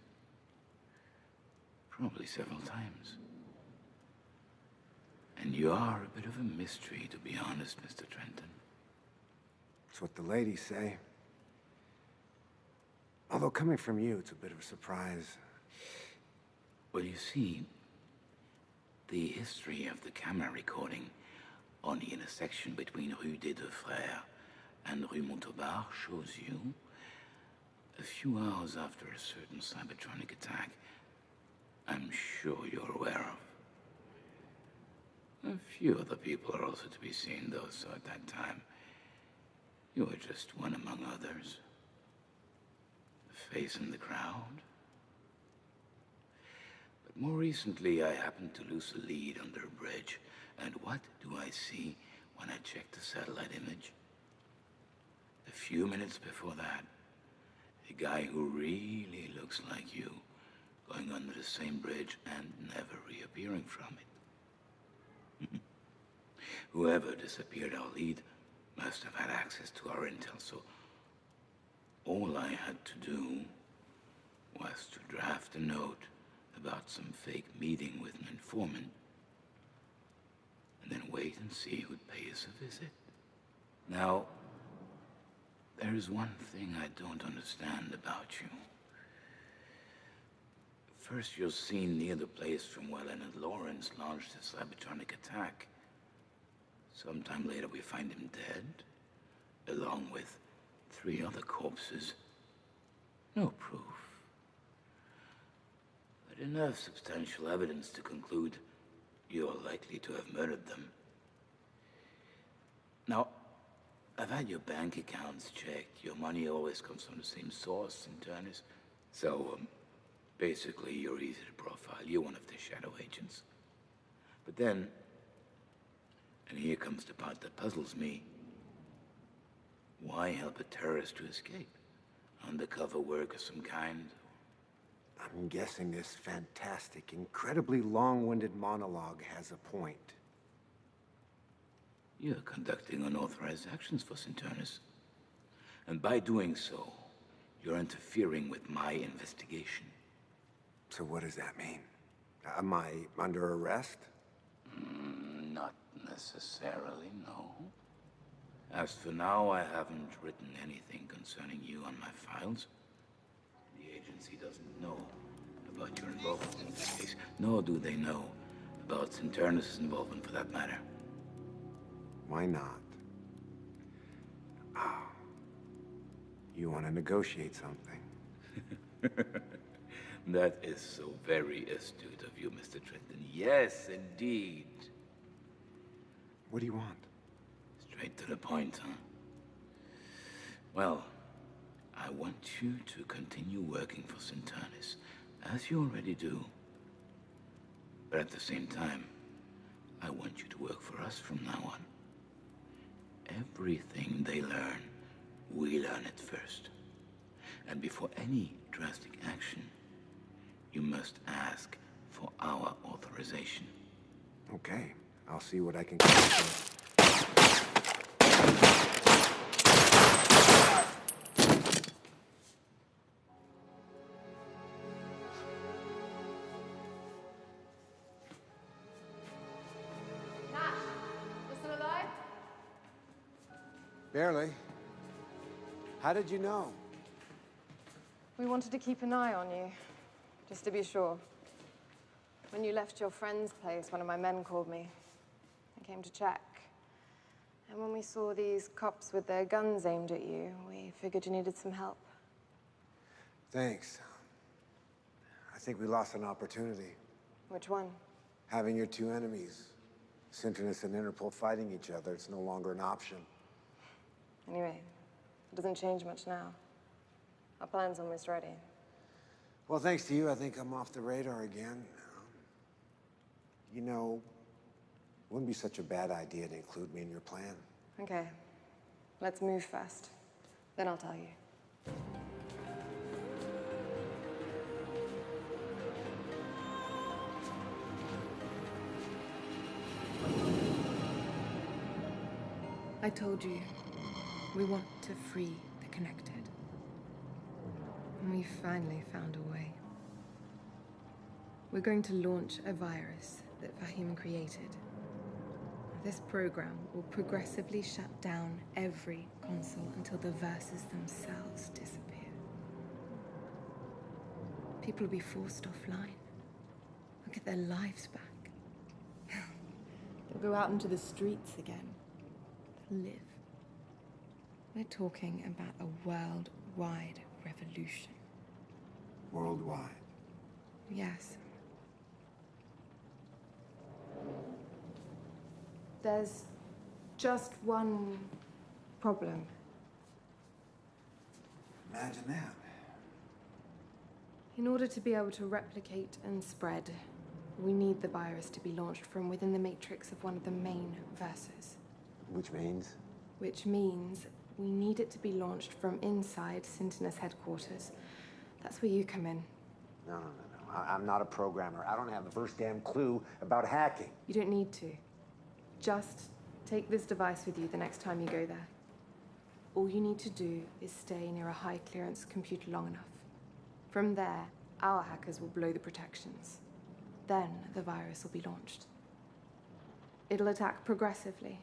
Probably several times. And you are a bit of a mystery, to be honest, Mr. Trenton. That's what the ladies say. Although coming from you, it's a bit of a surprise. Well, you see, the history of the camera recording on the intersection between Rue des Deux Frères and Rue Montauban shows you a few hours after a certain Cybertronic attack I'm sure you're aware of. A few other people are also to be seen, though, so at that time, you were just one among others. A face in the crowd. But more recently, I happened to lose a lead under a bridge, and what do I see when I check the satellite image? A few minutes before that, a guy who really looks like you, going under the same bridge and never reappearing from it. Whoever disappeared our lead must have had access to our intel, so all I had to do was to draft a note about some fake meeting with an informant, and then wait and see who'd pay us a visit. Now, there is one thing I don't understand about you. First, you're seen near the place from where Leonard Lawrence launched his Cybertronic attack. Sometime later, we find him dead, along with 3 other corpses. No proof, but enough substantial evidence to conclude you're likely to have murdered them. Now, I've had your bank accounts checked. Your money always comes from the same source in Turnus. So, basically, you're easy to profile. You're one of the shadow agents. But then, and here comes the part that puzzles me, why help a terrorist to escape? Undercover work of some kind? I'm guessing this fantastic, incredibly long-winded monologue has a point. You're conducting unauthorized actions for Turnus. And by doing so, you're interfering with my investigation. So what does that mean? Am I under arrest? Not necessarily, no. As for now, I haven't written anything concerning you on my files. The agency doesn't know about your involvement in this case, nor do they know about Turnus' involvement for that matter. Why not? Oh. You want to negotiate something? That is so very astute of you, Mr. Trenton. Yes, indeed. What do you want? Straight to the point, huh? Well, I want you to continue working for Turnus, as you already do. But at the same time, I want you to work for us from now on. Everything they learn, we learn it first. And before any drastic action, you must ask for our authorization. Okay, I'll see what I can get done. Barely. How did you know? We wanted to keep an eye on you, just to be sure. When you left your friend's place, one of my men called me. I came to check. And when we saw these cops with their guns aimed at you, we figured you needed some help. Thanks. I think we lost an opportunity. Which one? Having your two enemies, Syntonus and Interpol, fighting each other, it's no longer an option. Anyway, it doesn't change much now. Our plan's almost ready. Well, thanks to you, I think I'm off the radar again. You know, it wouldn't be such a bad idea to include me in your plan. Okay, let's move first. Then I'll tell you. I told you, we want to free the connected. And we finally found a way. We're going to launch a virus that Fahim created. This program will progressively shut down every console until the verses themselves disappear. People will be forced offline. They'll get their lives back. They'll go out into the streets again. They'll live. We're talking about a worldwide revolution. Worldwide? Yes. There's just one problem. Imagine that. In order to be able to replicate and spread, we need the virus to be launched from within the matrix of one of the main verses. Which means? Which means we need it to be launched from inside Syntonus headquarters. That's where you come in. No. I'm not a programmer. I don't have the first damn clue about hacking. You don't need to. Just take this device with you the next time you go there. All you need to do is stay near a high-clearance computer long enough. From there, our hackers will blow the protections. Then the virus will be launched. It'll attack progressively.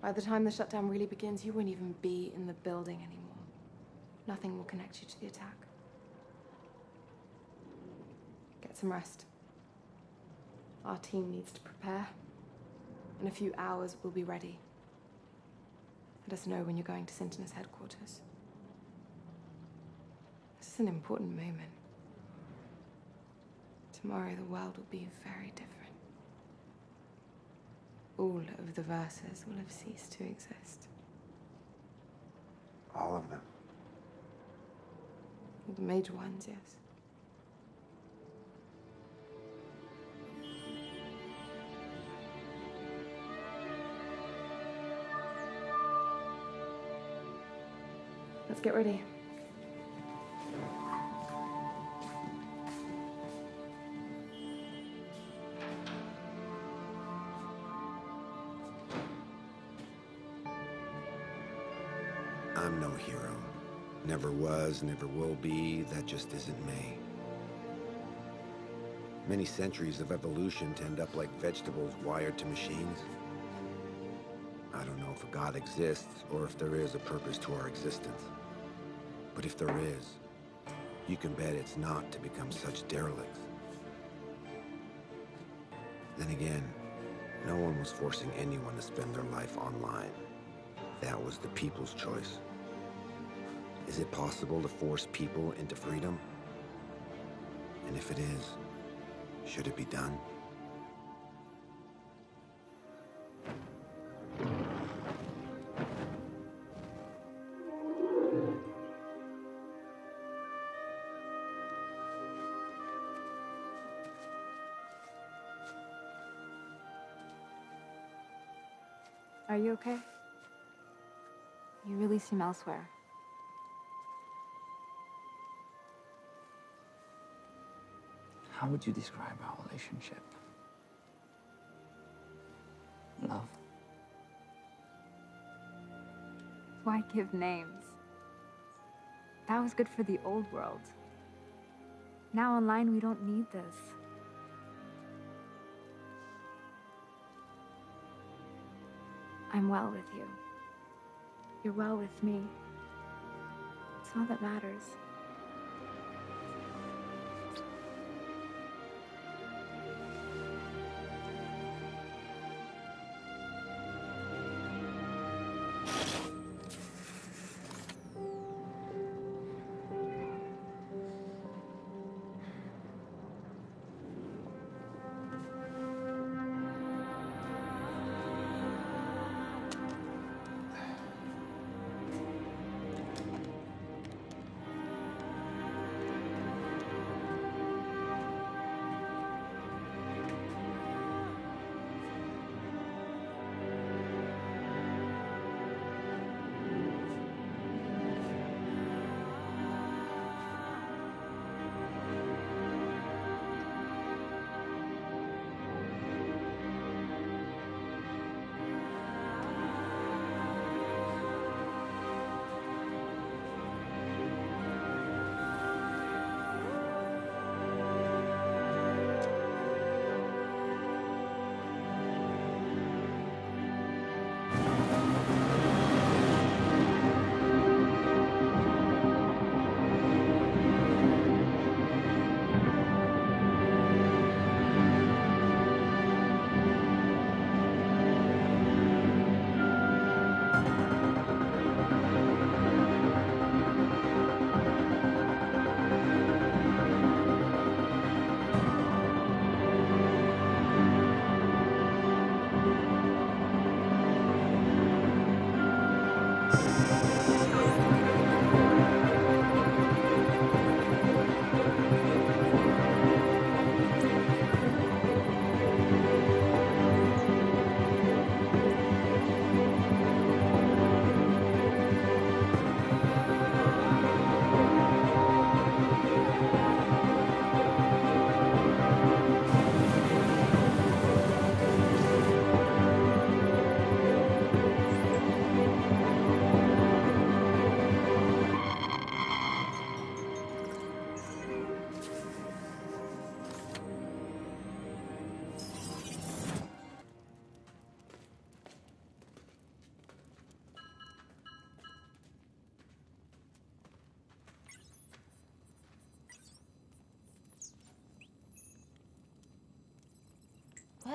By the time the shutdown really begins, you won't even be in the building anymore. Nothing will connect you to the attack. Get some rest. Our team needs to prepare. In a few hours, we'll be ready. Let us know when you're going to Syntonus headquarters. This is an important moment. Tomorrow, the world will be very different. All of the verses will have ceased to exist. All of them? The major ones, yes. Let's get ready. I'm no hero. Never was, never will be. That just isn't me. Many centuries of evolution to end up like vegetables wired to machines. I don't know if a God exists or if there is a purpose to our existence. But if there is, you can bet it's not to become such derelicts. Then again, no one was forcing anyone to spend their life online. That was the people's choice. Is it possible to force people into freedom? And if it is, should it be done? Are you okay? You really seem elsewhere. How would you describe our relationship? Love? Why give names? That was good for the old world. Now online, we don't need this. I'm well with you. You're well with me. It's all that matters.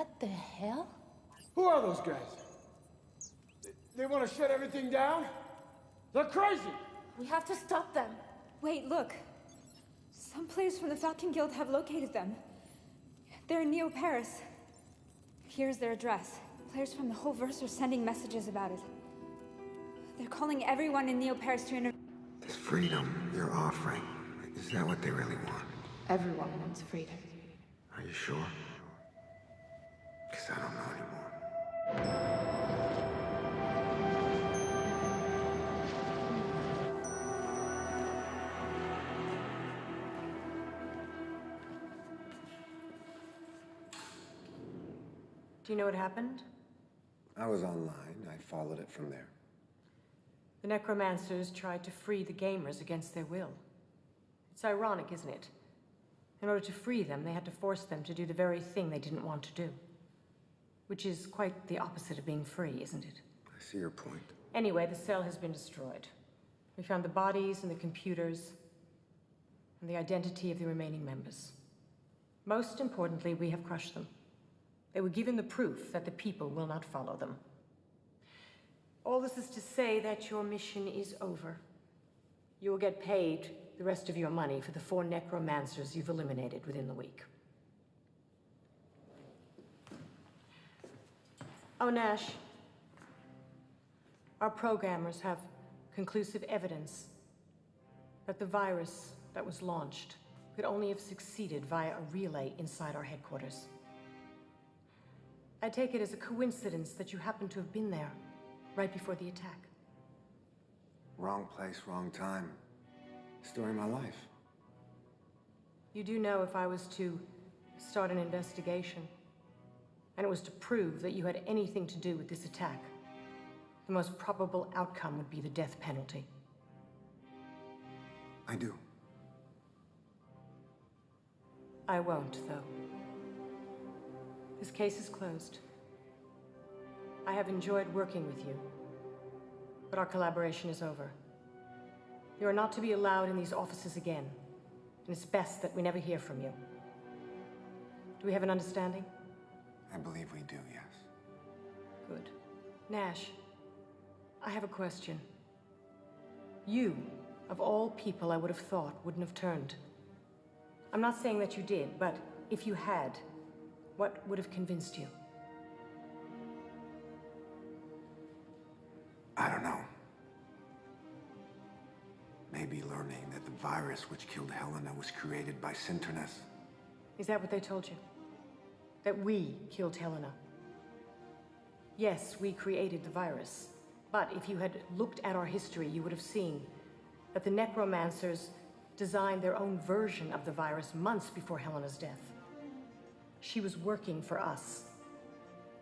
What the hell? Who are those guys? They want to shut everything down? They're crazy! We have to stop them. Wait, look. Some players from the Falcon Guild have located them. They're in Neo Paris. Here's their address. Players from the whole verse are sending messages about it. They're calling everyone in Neo Paris to This freedom you're offering, is that what they really want? Everyone wants freedom. Are you sure? Because I don't know anymore. Do you know what happened? I was online. I followed it from there. The necromancers tried to free the gamers against their will. It's ironic, isn't it? In order to free them, they had to force them to do the very thing they didn't want to do. Which is quite the opposite of being free, isn't it? I see your point. Anyway, the cell has been destroyed. We found the bodies and the computers, and the identity of the remaining members. Most importantly, we have crushed them. They were given the proof that the people will not follow them. All this is to say that your mission is over. You will get paid the rest of your money for the 4 necromancers you've eliminated within the week. Oh, Nash. Our programmers have conclusive evidence that the virus that was launched could only have succeeded via a relay inside our headquarters. I take it as a coincidence that you happen to have been there right before the attack. Wrong place, wrong time. Story of my life. You do know if I was to start an investigation, and it was to prove that you had anything to do with this attack, the most probable outcome would be the death penalty. I do. I won't, though. This case is closed. I have enjoyed working with you, but our collaboration is over. You are not to be allowed in these offices again, and it's best that we never hear from you. Do we have an understanding? I believe we do, yes. Good. Nash, I have a question. You, of all people I would have thought wouldn't have turned. I'm not saying that you did, but if you had, what would have convinced you? I don't know. Maybe learning that the virus which killed Helena was created by Synchronous. Is that what they told you? That we killed Helena? Yes, we created the virus. But if you had looked at our history, you would have seen that the necromancers designed their own version of the virus months before Helena's death. She was working for us.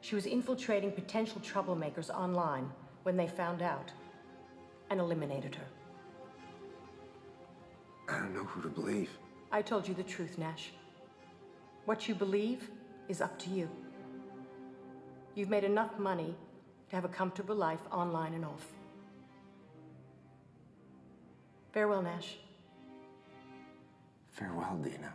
She was infiltrating potential troublemakers online when they found out and eliminated her. I don't know who to believe. I told you the truth, Nash. What you believe is up to you. You've made enough money to have a comfortable life online and off. Farewell, Nash. Farewell, Dina.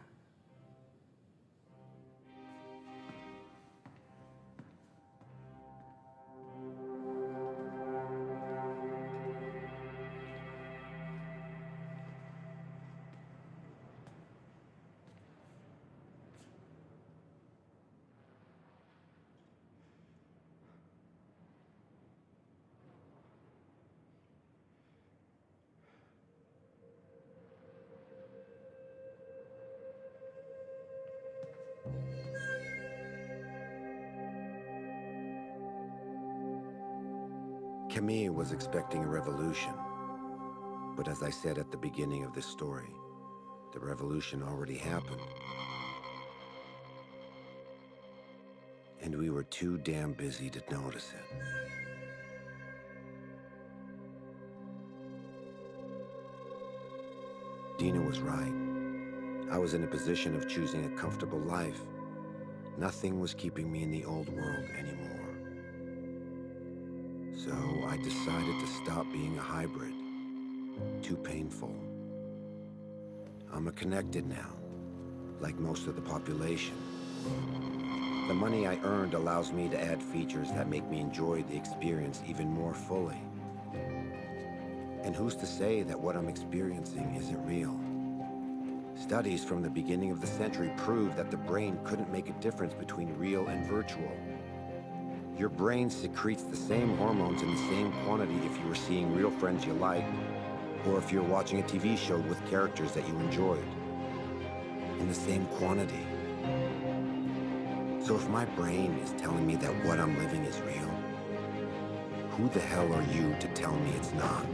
Camille was expecting a revolution. But as I said at the beginning of this story, the revolution already happened. And we were too damn busy to notice it. Dina was right. I was in a position of choosing a comfortable life. Nothing was keeping me in the old world anymore. So I decided to stop being a hybrid. Too painful. I'm a connected now, like most of the population. The money I earned allows me to add features that make me enjoy the experience even more fully. And who's to say that what I'm experiencing isn't real? Studies from the beginning of the century prove that the brain couldn't make a difference between real and virtual. Your brain secretes the same hormones in the same quantity if you were seeing real friends you like, or if you're watching a TV show with characters that you enjoyed. In the same quantity. So if my brain is telling me that what I'm living is real, who the hell are you to tell me it's not?